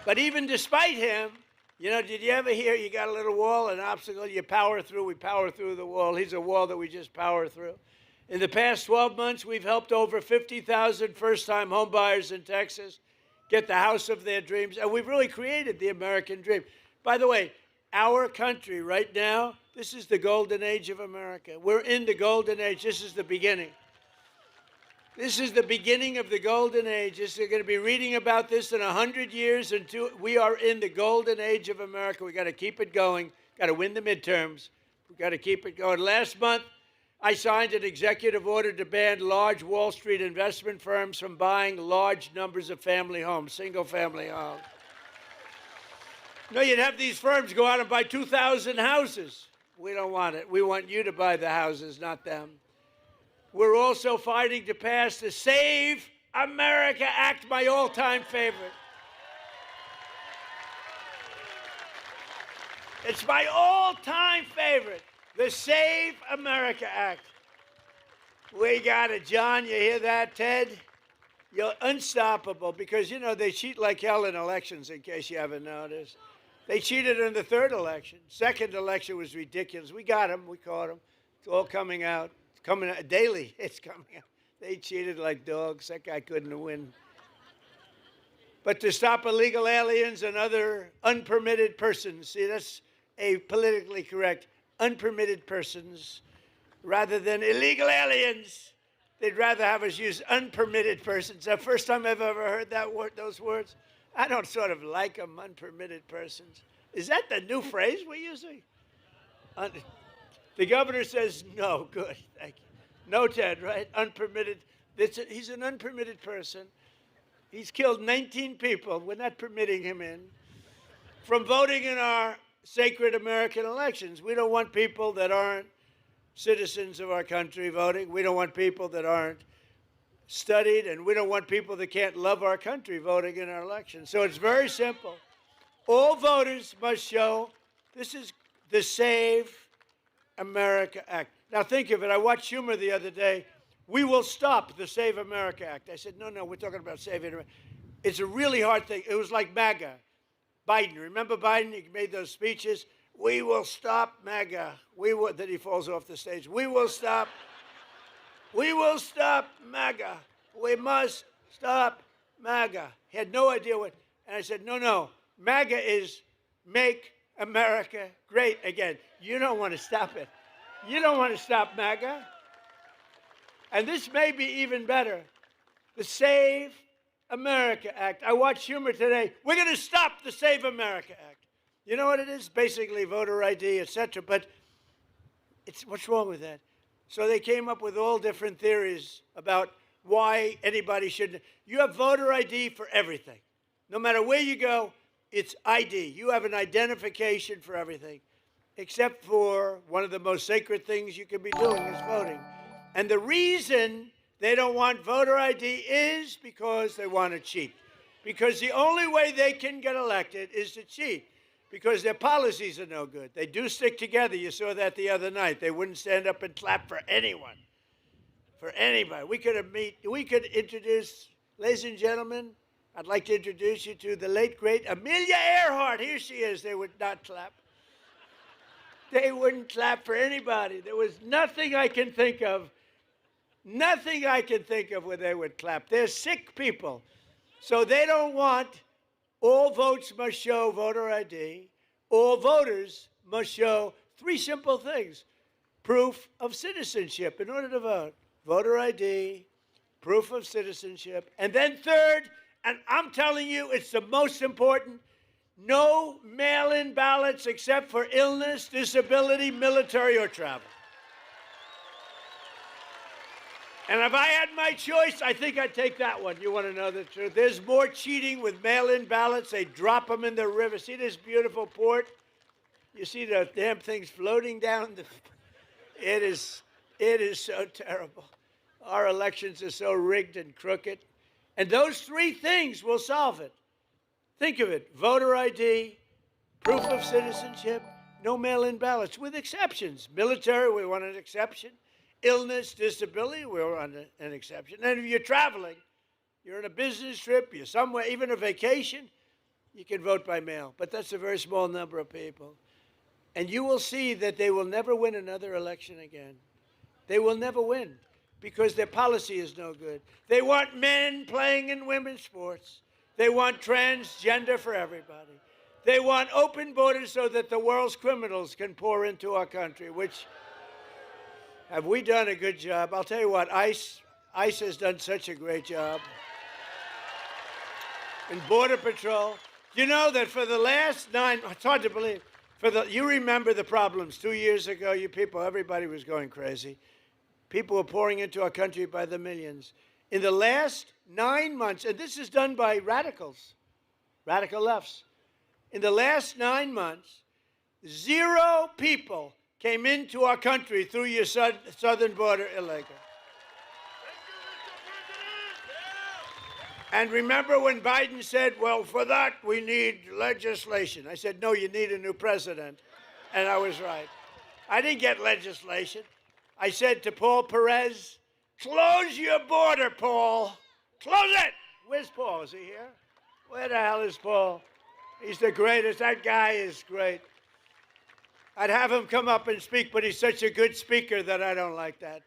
But even despite him, you know, did you ever hear you got a little wall, an obstacle, you power through, we power through the wall. He's a wall that we just power through. In the past 12 months, we've helped over 50,000 first-time homebuyers in Texas get the house of their dreams, and we've really created the American dream. By the way, our country right now, this is the golden age of America. We're in the golden age. This is the beginning. This is the beginning of the golden age. You're going to be reading about this in 100 years. We are in the golden age of America. We got to keep it going. Got to win the midterms. We got to keep it going. Last month, I signed an executive order to ban large Wall Street investment firms from buying large numbers of family homes, single-family homes. No, you'd have these firms go out and buy 2,000 houses. We don't want it. We want you to buy the houses, not them. We're also fighting to pass the Save America Act, my all-time favorite. It's my all-time favorite, the Save America Act. We got it, John. You hear that, Ted? You're unstoppable because, you know, they cheat like hell in elections, in case you haven't noticed. They cheated in the third election. Second election was ridiculous. We got them. We caught them. It's all coming out. Coming out daily, it's coming out. They cheated like dogs. That guy couldn't win. But to stop illegal aliens and other unpermitted persons, see, that's a politically correct, unpermitted persons, rather than illegal aliens. They'd rather have us use unpermitted persons. The first time I've ever heard that word, those words. I don't sort of like them, unpermitted persons. Is that the new phrase we're using? The governor says, no, good, thank you. No, Ted, right? Unpermitted. He's an unpermitted person. He's killed 19 people. We're not permitting him in. From voting in our sacred American elections. We don't want people that aren't citizens of our country voting. We don't want people that aren't studied, and we don't want people that can't love our country voting in our elections. So it's very simple. All voters must show this is the Save America Act. Now think of it. I watched Schumer the other day. We will stop the Save America Act. I said, no, we're talking about saving America. It's a really hard thing. It was like MAGA. Biden, remember Biden? He made those speeches. We will stop MAGA. Then he falls off the stage. We will stop MAGA. We must stop MAGA. He had no idea what. And I said, no. MAGA is Make America Great Again. You don't want to stop it. You don't want to stop MAGA. And this may be even better. The Save America Act. I watched Schumer today. We're going to stop the Save America Act. You know what it is? Basically voter ID, etc. But what's wrong with that? So they came up with all different theories about why anybody shouldn't. You have voter ID for everything. No matter where you go, it's ID. You have an identification for everything, except for one of the most sacred things you can be doing is voting. And the reason they don't want voter ID is because they want to cheat. Because the only way they can get elected is to cheat. Because their policies are no good. They do stick together. You saw that the other night. They wouldn't stand up and clap for anyone. For anybody. We could introduce, ladies and gentlemen, I'd like to introduce you to the late, great Amelia Earhart. Here she is. They would not clap. They wouldn't clap for anybody. There was nothing I can think of Nothing I can think of where they would clap. They're sick people. So they don't want all votes must show voter ID. All voters must show three simple things. Proof of citizenship in order to vote. Voter ID, proof of citizenship. And then third, and I'm telling you, it's the most important, no mail-in ballots except for illness, disability, military, or travel. And if I had my choice, I think I'd take that one. You want to know the truth? There's more cheating with mail-in ballots. They drop them in the river. See this beautiful port? You see the damn things floating down the... It is so terrible. Our elections are so rigged and crooked. And those three things will solve it. Think of it. Voter ID, proof of citizenship, no mail-in ballots, with exceptions. Military, we want an exception. Illness, disability, we want an exception. And if you're traveling, you're on a business trip, you're somewhere, even a vacation, you can vote by mail. But that's a very small number of people. And you will see that they will never win another election again. They will never win because their policy is no good. They want men playing in women's sports. They want transgender for everybody. They want open borders so that the world's criminals can pour into our country, which, have we done a good job? I'll tell you what, ICE has done such a great job. And Border Patrol. You know that for the last it's hard to believe, you remember the problems 2 years ago, you people, everybody was going crazy. People were pouring into our country by the millions. In the last 9 months, and this is done by radicals, radical lefts. In the last 9 months, 0 people came into our country through your southern border illegal. And remember when Biden said, well, for that we need legislation. I said, no, you need a new president. And I was right. I didn't get legislation. I said to Paul Perez, close your border, Paul. Close it. Where's Paul? Is he here? Where the hell is Paul? He's the greatest. That guy is great. I'd have him come up and speak, but he's such a good speaker that I don't like that.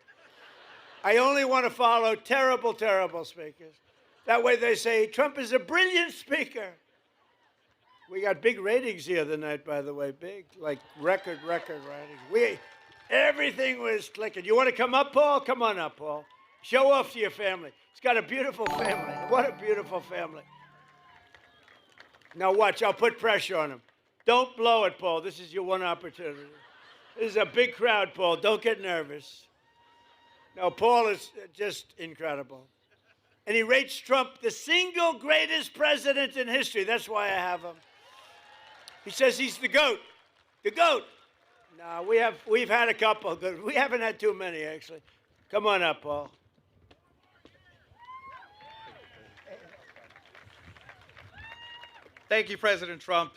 I only want to follow terrible, terrible speakers. That way they say, Trump is a brilliant speaker. We got big ratings the other night, by the way, big, like record ratings. Everything was clicking. You want to come up, Paul? Come on up, Paul. Show off to your family. He's got a beautiful family. What a beautiful family. Now watch, I'll put pressure on him. Don't blow it, Paul. This is your one opportunity. This is a big crowd, Paul. Don't get nervous. No, Paul is just incredible. And he rates Trump the single greatest president in history. That's why I have him. He says he's the GOAT. The GOAT. No, we've had a couple good. We haven't had too many, actually. Come on up, Paul. Thank you, President Trump.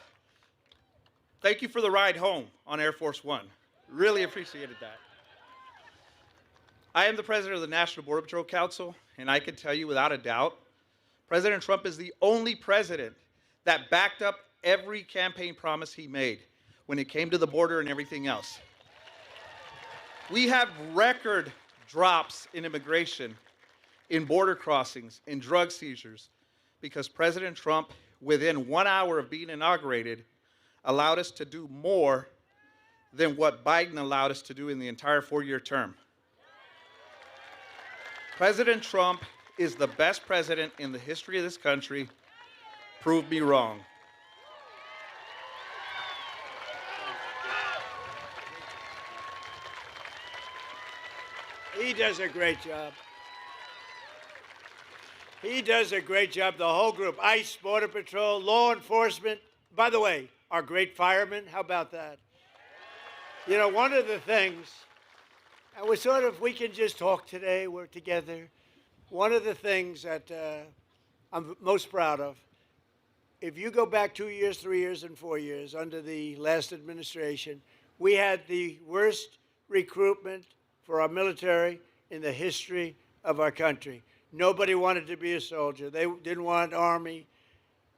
Thank you for the ride home on Air Force One. Really appreciated that. I am the president of the National Border Patrol Council, and I can tell you without a doubt, President Trump is the only president that backed up every campaign promise he made when it came to the border and everything else. We have record drops in immigration, in border crossings, in drug seizures, because President Trump, within 1 hour of being inaugurated, allowed us to do more than what Biden allowed us to do in the entire 4-year term. President Trump is the best president in the history of this country. Prove me wrong. He does a great job. He does a great job, the whole group, ICE, Border Patrol, law enforcement. By the way, our great firemen, how about that? You know, one of the things, and we can just talk today, we're together. One of the things that I'm most proud of, if you go back 2 years, 3 years, and 4 years under the last administration, we had the worst recruitment for our military in the history of our country. Nobody wanted to be a soldier. They didn't want Army,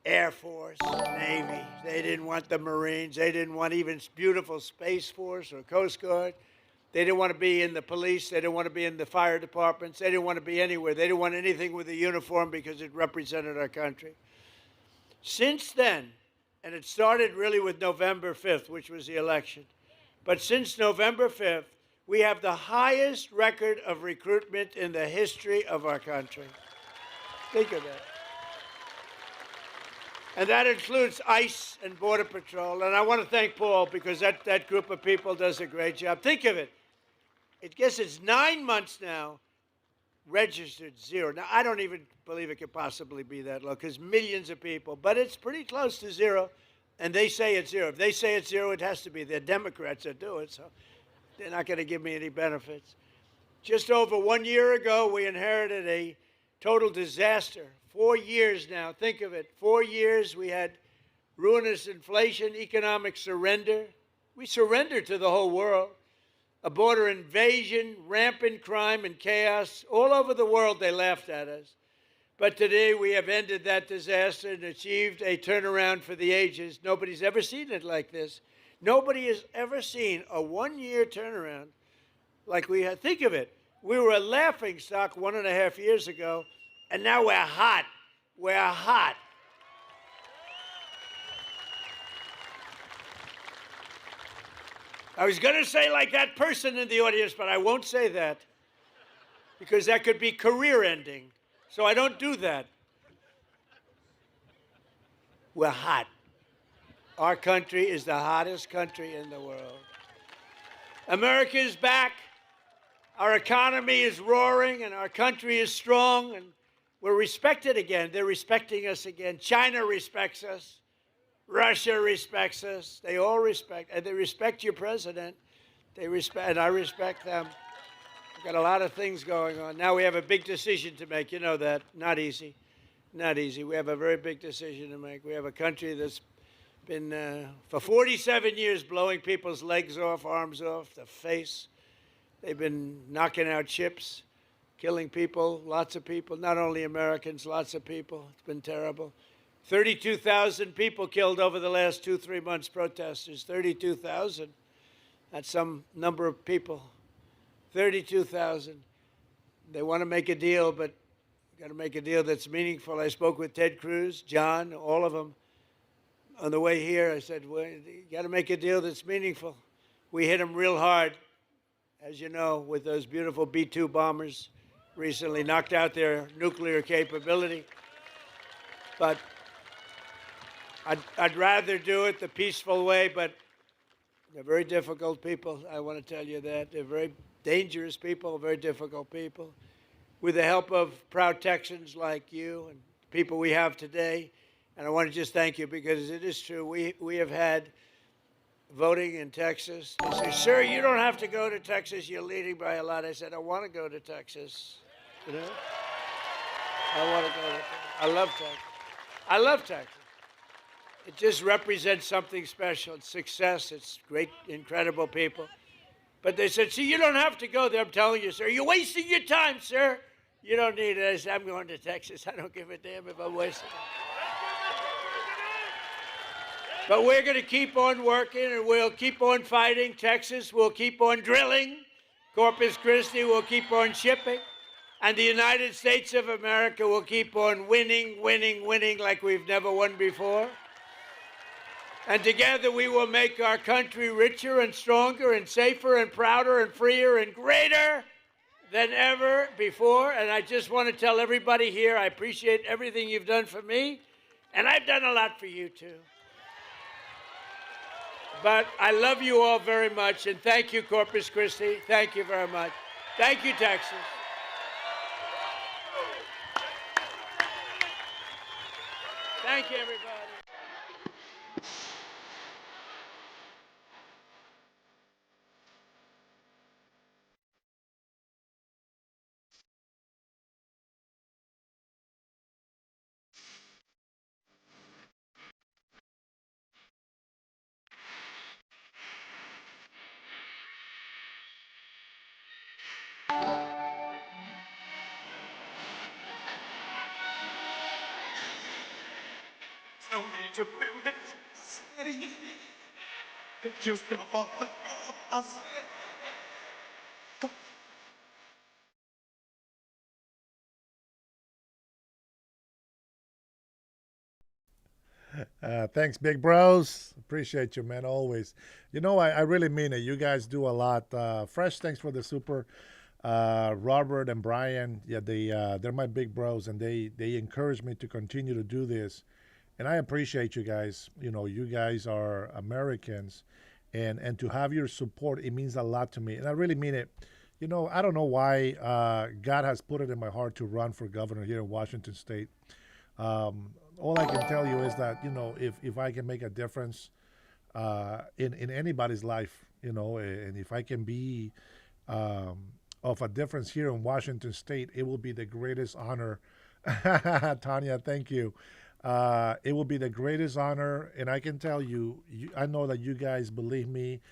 Air Force, Navy. They didn't want the Marines. They didn't want even beautiful Space Force or Coast Guard. They didn't want to be in the police. They didn't want to be in the fire departments. They didn't want to be anywhere. They didn't want anything with a uniform because it represented our country. Since then, and it started really with November 5th, which was the election, but since November 5th, we have the highest record of recruitment in the history of our country. Think of that. And that includes ICE and Border Patrol. And I want to thank Paul because that group of people does a great job. Think of it. I guess it's 9 months now, registered zero. Now, I don't even believe it could possibly be that low because millions of people, but it's pretty close to zero. And they say it's zero. If they say it's zero, it has to be. They're Democrats that do it, so they're not going to give me any benefits. Just over 1 year ago, we inherited a total disaster. 4 years now, think of it. 4 years we had ruinous inflation, economic surrender. We surrendered to the whole world. A border invasion, rampant crime and chaos. All over the world they laughed at us. But today we have ended that disaster and achieved a turnaround for the ages. Nobody's ever seen it like this. Nobody has ever seen a 1 year turnaround like we had. Think of it. We were a laughing stock 1.5 years ago, and now we're hot. We're hot. I was going to say like that person in the audience, but I won't say that because that could be career ending. So I don't do that. We're hot. Our country is the hottest country in the world. America is back. Our economy is roaring, and our country is strong, and we're respected again. They're respecting us again. China respects us. Russia respects us. They all respect, and they respect your president. They respect, and I respect them. We've got a lot of things going on. Now we have a big decision to make. You know that. Not easy. Not easy. We have a very big decision to make. We have a country that's been, for 47 years, blowing people's legs off, arms off, the face. They've been knocking out ships, killing people, lots of people, not only Americans, lots of people. It's been terrible. 32,000 people killed over the last 2-3 months, protesters. 32,000. That's some number of people. 32,000. They want to make a deal, but got to make a deal that's meaningful. I spoke with Ted Cruz, John, all of them. On the way here, I said, well, you got to make a deal that's meaningful. We hit them real hard, as you know, with those beautiful B-2 bombers recently, knocked out their nuclear capability. But I'd rather do it the peaceful way, but they're very difficult people. I want to tell you that. They're very dangerous people, very difficult people. With the help of proud Texans like you and people we have today, and I want to just thank you because it is true. We have had voting in Texas. They say, sir, you don't have to go to Texas. You're leading by a lot. I said, I want to go to Texas. You know? I want to go to Texas. I love Texas. I love Texas. It just represents something special. It's success. It's great, incredible people. But they said, see, you don't have to go there. I'm telling you, sir. You're wasting your time, sir. You don't need it. I said, I'm going to Texas. I don't give a damn if I'm wasting it. But we're going to keep on working, and we'll keep on fighting. Texas will keep on drilling. Corpus Christi will keep on shipping. And the United States of America will keep on winning, winning, winning like we've never won before. And together we will make our country richer and stronger and safer and prouder and freer and greater than ever before. And I just want to tell everybody here, I appreciate everything you've done for me, and I've done a lot for you too. But I love you all very much, and thank you, Corpus Christi. Thank you very much. Thank you, Texas. Thank you, everybody. No need to build it. City. It just all us. Thanks, big bros. Appreciate you, man, always. You know, I really mean it. You guys do a lot. Fresh, thanks for the super. Robert and Brian, yeah, they're my big bros, and they encourage me to continue to do this. And I appreciate you guys. You know, you guys are Americans, and to have your support, it means a lot to me. And I really mean it. You know, I don't know why God has put it in my heart to run for governor here in Washington State. All I can tell you is that, you know, if I can make a difference in anybody's life, you know, and if I can be of a difference here in Washington State, it will be the greatest honor. Tanya, thank you. It will be the greatest honor, and I can tell you, I know that you guys believe me.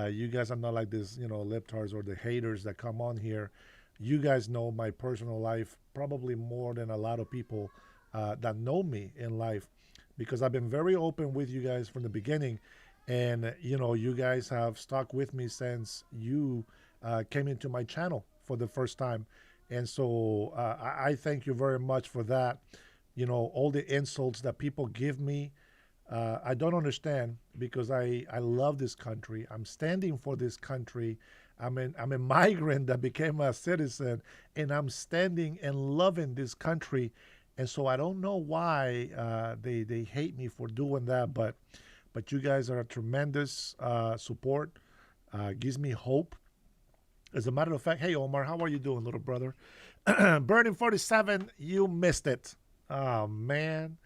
You guys are not like this, you know, libtards or the haters that come on here. You guys know my personal life probably more than a lot of people that know me in life, because I've been very open with you guys from the beginning, and you know, you guys have stuck with me since you came into my channel for the first time, and so I thank you very much for that. You know, all the insults that people give me, I don't understand, because I love this country. I'm standing for this country. I'm a migrant that became a citizen, and I'm standing and loving this country. And so I don't know why they hate me for doing that, but you guys are a tremendous support. Gives me hope. As a matter of fact, hey Omar, how are you doing, little brother? Burning 47, you missed it. Oh man.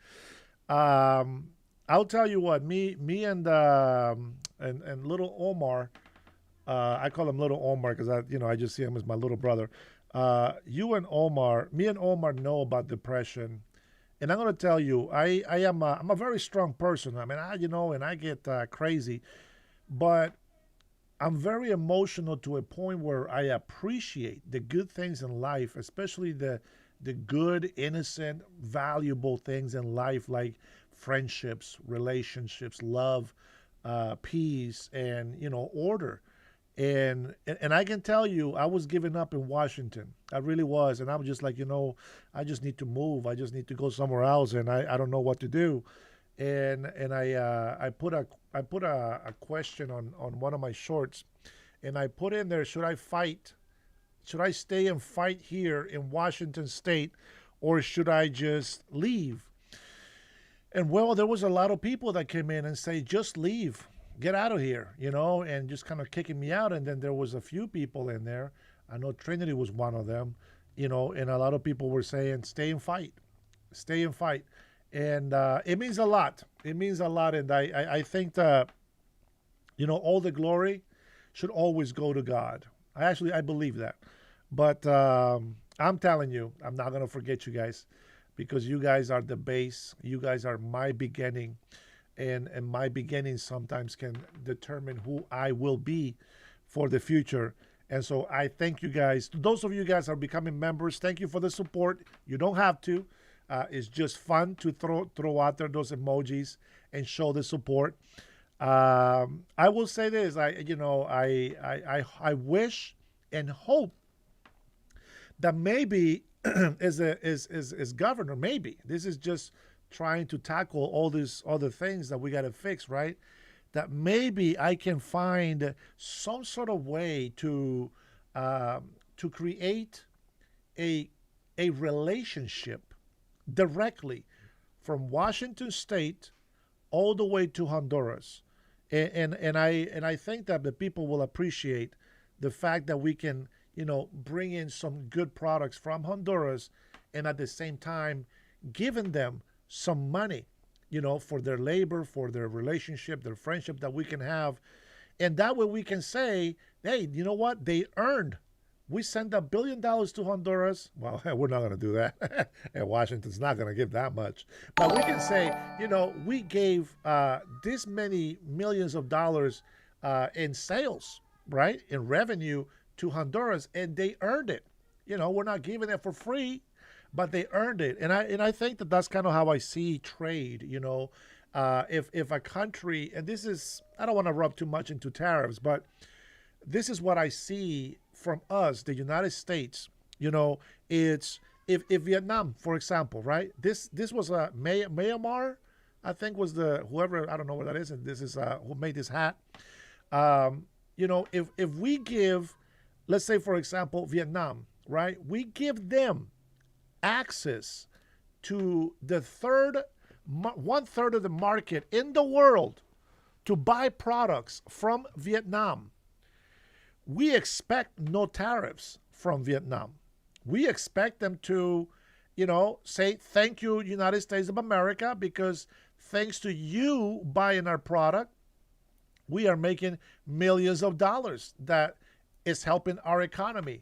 I'll tell you what, me and little Omar, I call him little Omar because I just see him as my little brother. Me and Omar know about depression, and I'm gonna tell you, I'm a very strong person. I mean, I get crazy, but I'm very emotional to a point where I appreciate the good things in life, especially the good, innocent, valuable things in life, like friendships, relationships, love, peace, and order. And I can tell you, I was giving up in Washington. I really was, and I was just like, I just need to move. I just need to go somewhere else, and I don't know what to do. And I put a question on one of my shorts, and I put in there, should I fight? Should I stay and fight here in Washington State, or should I just leave? And well, there was a lot of people that came in and say, just leave, get out of here, and just kind of kicking me out. And then there was a few people in there. I know Trinity was one of them, and a lot of people were saying, stay and fight, stay and fight. And it means a lot. It means a lot. And I think that, all the glory should always go to God. I believe that. But I'm telling you, I'm not going to forget you guys, because you guys are the base. You guys are my beginning. And my beginning sometimes can determine who I will be for the future. And so I thank you guys. Those of you guys are becoming members, thank you for the support. You don't have to. It's just fun to throw out there those emojis and show the support. I will say this: I wish and hope that maybe as governor, maybe this is just trying to tackle all these other things that we got to fix, right? That maybe I can find some sort of way to create a relationship directly from Washington State all the way to Honduras, and I think that the people will appreciate the fact that we can bring in some good products from Honduras, and at the same time giving them some money, for their labor, for their relationship, their friendship that we can have. And that way we can say, hey, you know what? They earned. We sent $1 billion to Honduras. Well, we're not going to do that. And Washington's not going to give that much. But we can say, we gave this many millions of dollars in sales, right? In revenue to Honduras, and they earned it. We're not giving it for free, but they earned it. And I think that that's kind of how I see trade. If a country, and this is, I don't want to rub too much into tariffs, but this is what I see from us, the United States. It's if Vietnam, for example, right? This was a Myanmar, I think was the whoever, I don't know what that is, and this is who made this hat. If we give, let's say for example, Vietnam, right? We give them access to the one third of the market in the world to buy products from Vietnam. We expect no tariffs from Vietnam. We expect them to, say thank you, United States of America, because thanks to you buying our product, we are making millions of dollars that is helping our economy.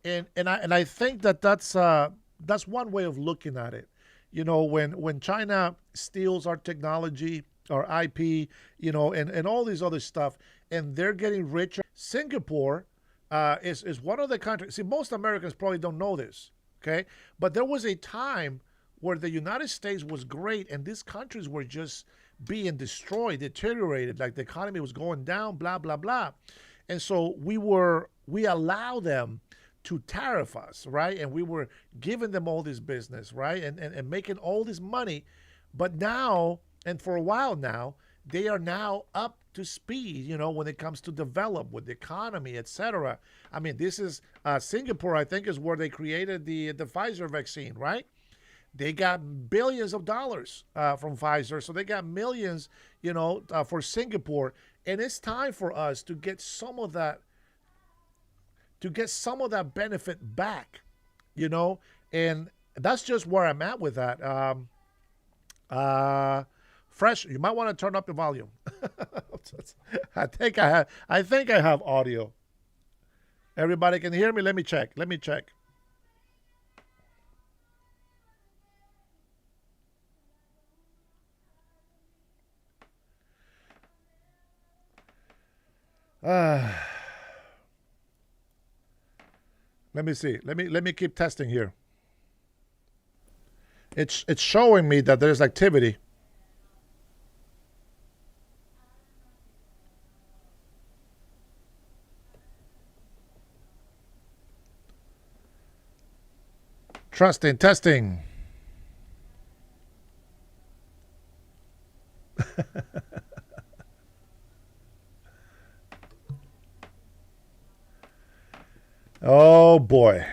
And I think that's one way of looking at it. When China steals our technology, our IP, and all these other stuff, and they're getting richer. Singapore is one of the countries. See, most Americans probably don't know this, okay? But there was a time where the United States was great, and these countries were just being destroyed, deteriorated, like the economy was going down, blah, blah, blah. And so we allow them to tariff us, right? And we were giving them all this business, right? And making all this money. But now, and for a while now, they are now up to speed, when it comes to develop with the economy, etc. I mean, this is Singapore, I think, is where they created the Pfizer vaccine, right? They got billions of dollars from Pfizer, so they got millions, for Singapore. And it's time for us to get some of that benefit back, and that's just where I'm at with that. Fresh, you might want to turn up the volume. I think I have audio. Everybody can hear me? Let me check. Let me see. Let me keep testing here. It's showing me that there's activity. Testing. Oh boy.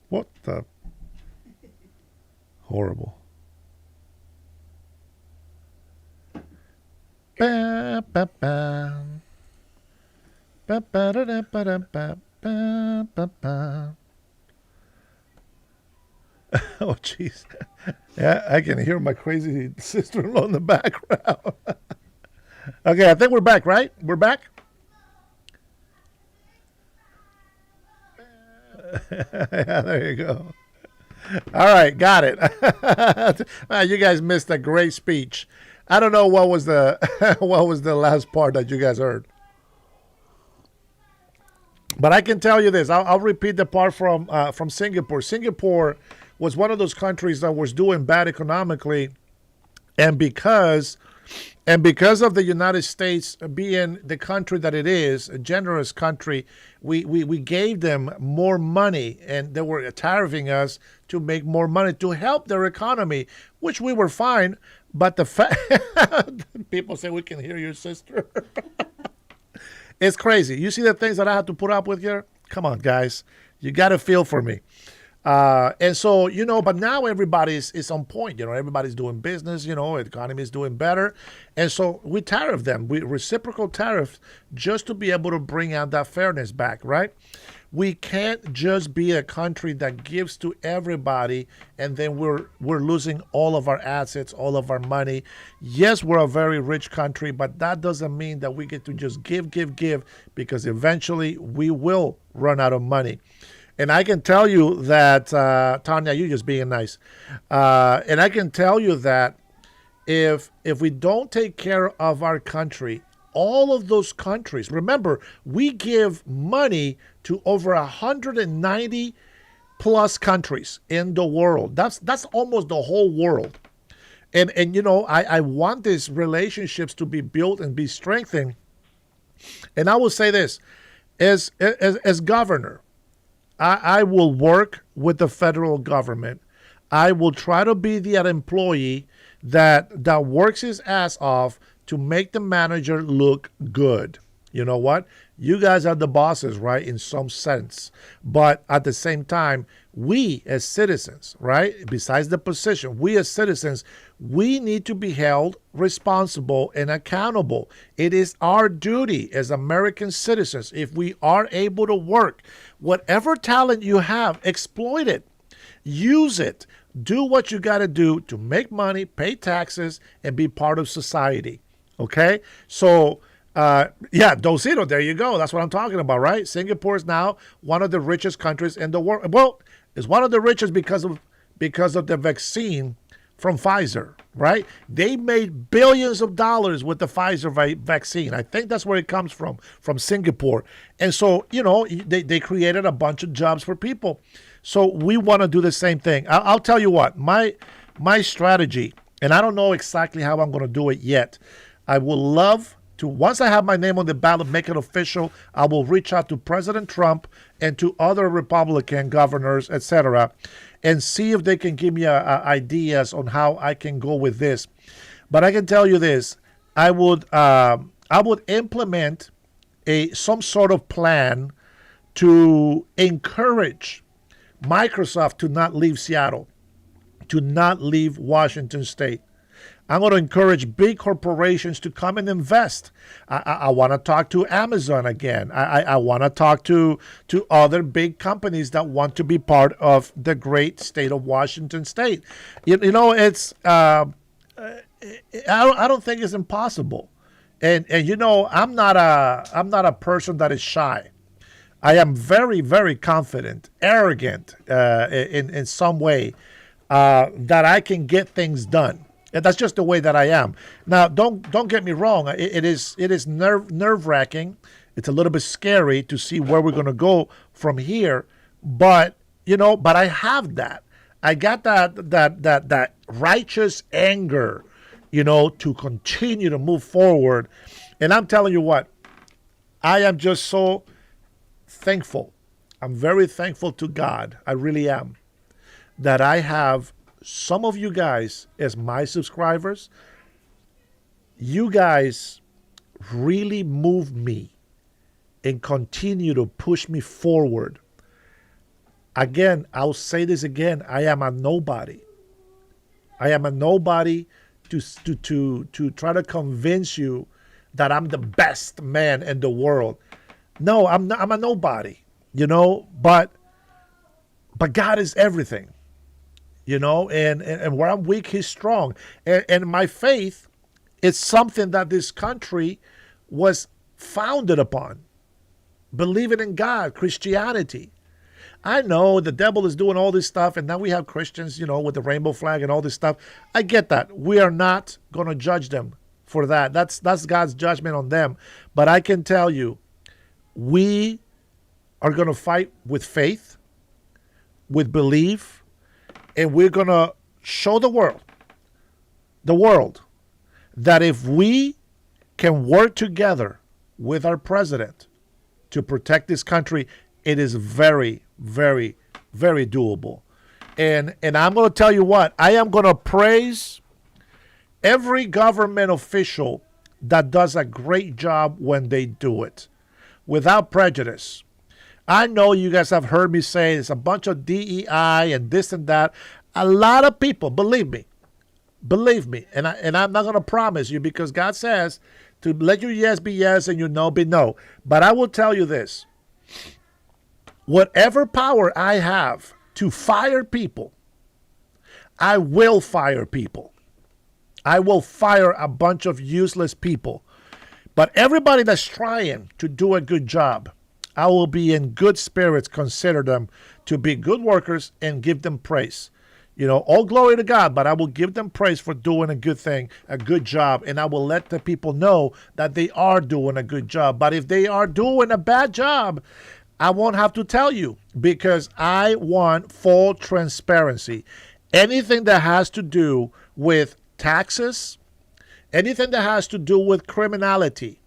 What the? Horrible. Ba, ba, ba. Ba, ba, da, da, ba, da, ba, ba, ba, ba. Oh, jeez. Yeah, I can hear my crazy sister-in-law in the background. Okay, I think we're back, right? We're back? Yeah, there you go. All right, got it. You guys missed a great speech. I don't know what was the what was the last part that you guys heard, but I can tell you this. I'll repeat the part from Singapore. Singapore was one of those countries that was doing bad economically, and because of the United States being the country that it is, a generous country, we gave them more money, and they were tariffing us to make more money to help their economy, which we were fine. But the fact people say we can hear your sister. It's crazy. You see the things that I have to put up with here? Come on, guys. You got to feel for me. And so, but now everybody's is on point. Everybody's doing business. The economy is doing better, and so we tariff them. We reciprocal tariffs just to be able to bring out that fairness back, right? We can't just be a country that gives to everybody and then we're losing all of our assets, all of our money. Yes, we're a very rich country, but that doesn't mean that we get to just give, because eventually we will run out of money. And I can tell you that, Tanya, you're just being nice. And I can tell you that if we don't take care of our country, all of those countries, remember, we give money to over 190 plus countries in the world. That's almost the whole world. And I want these relationships to be built and be strengthened. And I will say this, as governor, I will work with the federal government. I will try to be the employee that works his ass off to make the manager look good. You know what? You guys are the bosses, right? In some sense. But at the same time, we as citizens, right? Besides the position, we as citizens, we need to be held responsible and accountable. It is our duty as American citizens, if we are able to work, whatever talent you have, exploit it, use it, do what you got to do to make money, pay taxes, and be part of society. Okay? So, yeah, Dosito, there you go. That's what I'm talking about, right? Singapore is now one of the richest countries in the world. Well, it's one of the richest because of the vaccine from Pfizer, right? They made billions of dollars with the Pfizer vaccine. I think that's where it comes from Singapore. And so, they created a bunch of jobs for people. So we want to do the same thing. I'll tell you what, my strategy, and I don't know exactly how I'm going to do it yet. I would love to, once I have my name on the ballot, make it official, I will reach out to President Trump and to other Republican governors, etc., and see if they can give me ideas on how I can go with this. But I can tell you this: I would implement some sort of plan to encourage Microsoft to not leave Seattle, to not leave Washington State. I'm going to encourage big corporations to come and invest. I want to talk to Amazon again. I want to talk to other big companies that want to be part of the great state of Washington State. It's I don't think it's impossible. And I'm not a person that is shy. I am very, very confident, arrogant in some way that I can get things done. And that's just the way that I am. Now, don't get me wrong. It is nerve-wracking. It's a little bit scary to see where we're going to go from here. But but I have that. I got that righteous anger, to continue to move forward. And I'm telling you what, I am just so thankful. I'm very thankful to God. I really am, that I have some of you guys as my subscribers. You guys really move me and continue to push me forward. Again, I'll say this again. I am a nobody. I am a nobody to try to convince you that I'm the best man in the world. No, I'm not, I'm a nobody, but God is everything. And where I'm weak, he's strong. And my faith is something that this country was founded upon. Believing in God, Christianity. I know the devil is doing all this stuff, and now we have Christians, with the rainbow flag and all this stuff. I get that. We are not going to judge them for that. That's God's judgment on them. But I can tell you, we are going to fight with faith, with belief, and we're going to show the world, that if we can work together with our president to protect this country, it is very, very, very doable. And I'm going to tell you what, I am going to praise every government official that does a great job when they do it, without prejudice. I know you guys have heard me say it's a bunch of DEI and this and that. A lot of people, believe me, and I'm not going to promise you because God says to let your yes be yes and your no be no. But I will tell you this. Whatever power I have to fire people, I will fire people. I will fire a bunch of useless people. But everybody that's trying to do a good job, I will be in good spirits, consider them to be good workers and give them praise. You know, all glory to God, but I will give them praise for doing a good thing, a good job, and I will let the people know that they are doing a good job. But if they are doing a bad job, I won't have to tell you because I want full transparency. Anything that has to do with taxes, anything that has to do with criminality,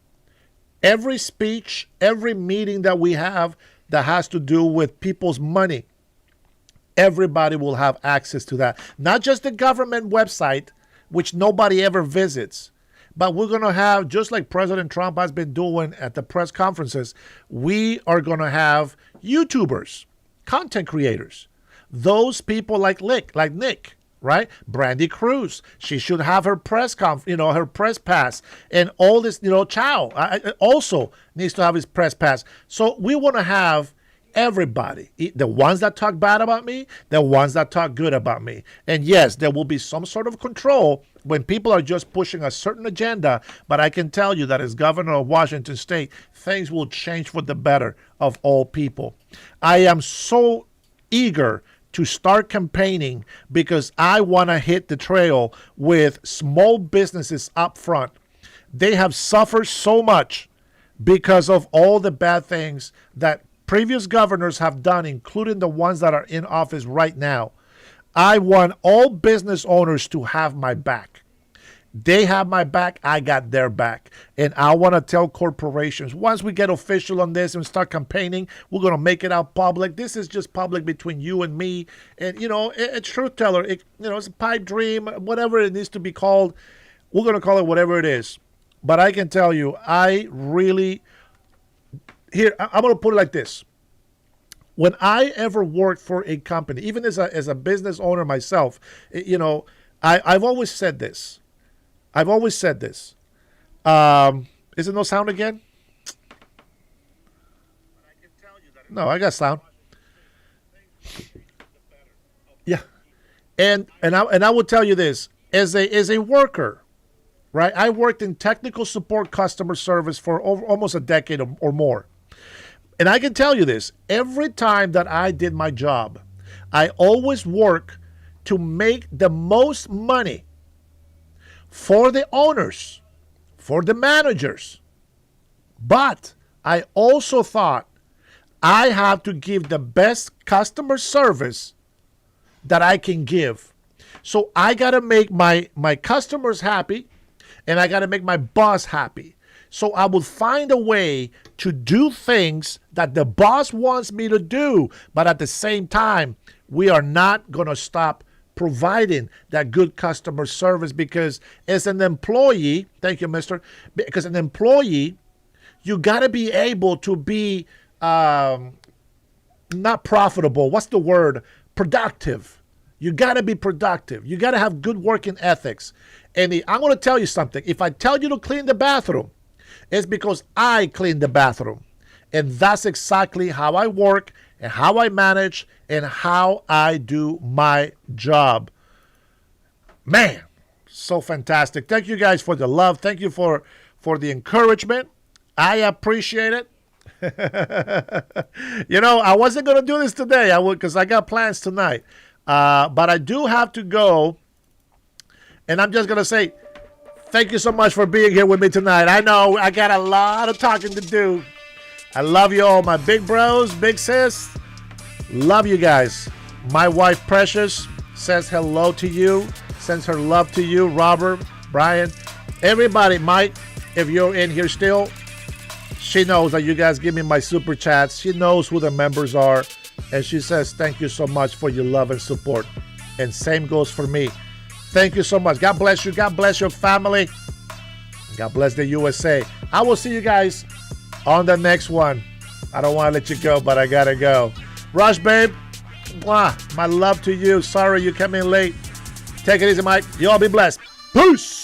every speech, every meeting that we have that has to do with people's money, everybody will have access to that. Not just the government website, which nobody ever visits, but we're going to have, just like President Trump has been doing at the press conferences, we are going to have YouTubers, content creators, those people like Nick, right? Brandy Cruz, she should have her her press pass, and all this, Chow also needs to have his press pass. So we want to have everybody, the ones that talk bad about me, the ones that talk good about me. And yes, there will be some sort of control when people are just pushing a certain agenda, but I can tell you that as governor of Washington State, things will change for the better of all people. I am so eager to start campaigning because I want to hit the trail with small businesses up front. They have suffered so much because of all the bad things that previous governors have done, including the ones that are in office right now. I want all business owners to have my back. They have my back, I got their back. And I want to tell corporations, once we get official on this and start campaigning, we're going to make it out public. This is just public between you and me. And, a truth teller, it's a pipe dream, whatever it needs to be called. We're going to call it whatever it is. But I can tell you, I'm going to put it like this. When I ever worked for a company, even as a business owner myself, I've always said this. Is it no sound again? No, I got sound. Yeah. And I will tell you this, as a worker, right? I worked in technical support customer service for almost a decade or more. And I can tell you this, every time that I did my job, I always work to make the most money for the owners, for the managers. But I also thought I have to give the best customer service that I can give. So I got to make my customers happy, and I got to make my boss happy. So I will find a way to do things that the boss wants me to do, but at the same time, we are not going to stop providing that good customer service because as an employee, thank you, mister, because an employee, you got to be able to be not profitable. What's the word? Productive. You got to be productive. You got to have good working ethics. And I'm going to tell you something. If I tell you to clean the bathroom, it's because I clean the bathroom. And that's exactly how I work and how I manage and how I do my job. Man, so fantastic. Thank you guys for the love. Thank you for the encouragement. I appreciate it. I wasn't going to do this today. Because I got plans tonight. But I do have to go. And I'm just going to say, thank you so much for being here with me tonight. I know I got a lot of talking to do. I love you all, my big bros, big sis. Love you guys. My wife, Precious, says hello to you. Sends her love to you, Robert, Brian, everybody. Mike, if you're in here still, she knows that you guys give me my super chats. She knows who the members are. And she says, thank you so much for your love and support. And same goes for me. Thank you so much. God bless you. God bless your family. God bless the USA. I will see you guys on the next one. I don't want to let you go, but I gotta go. Rush, babe. Mwah. My love to you. Sorry you came in late. Take it easy, Mike. You all be blessed. Peace.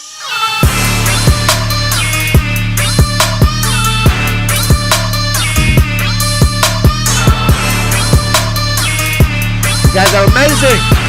You guys are amazing.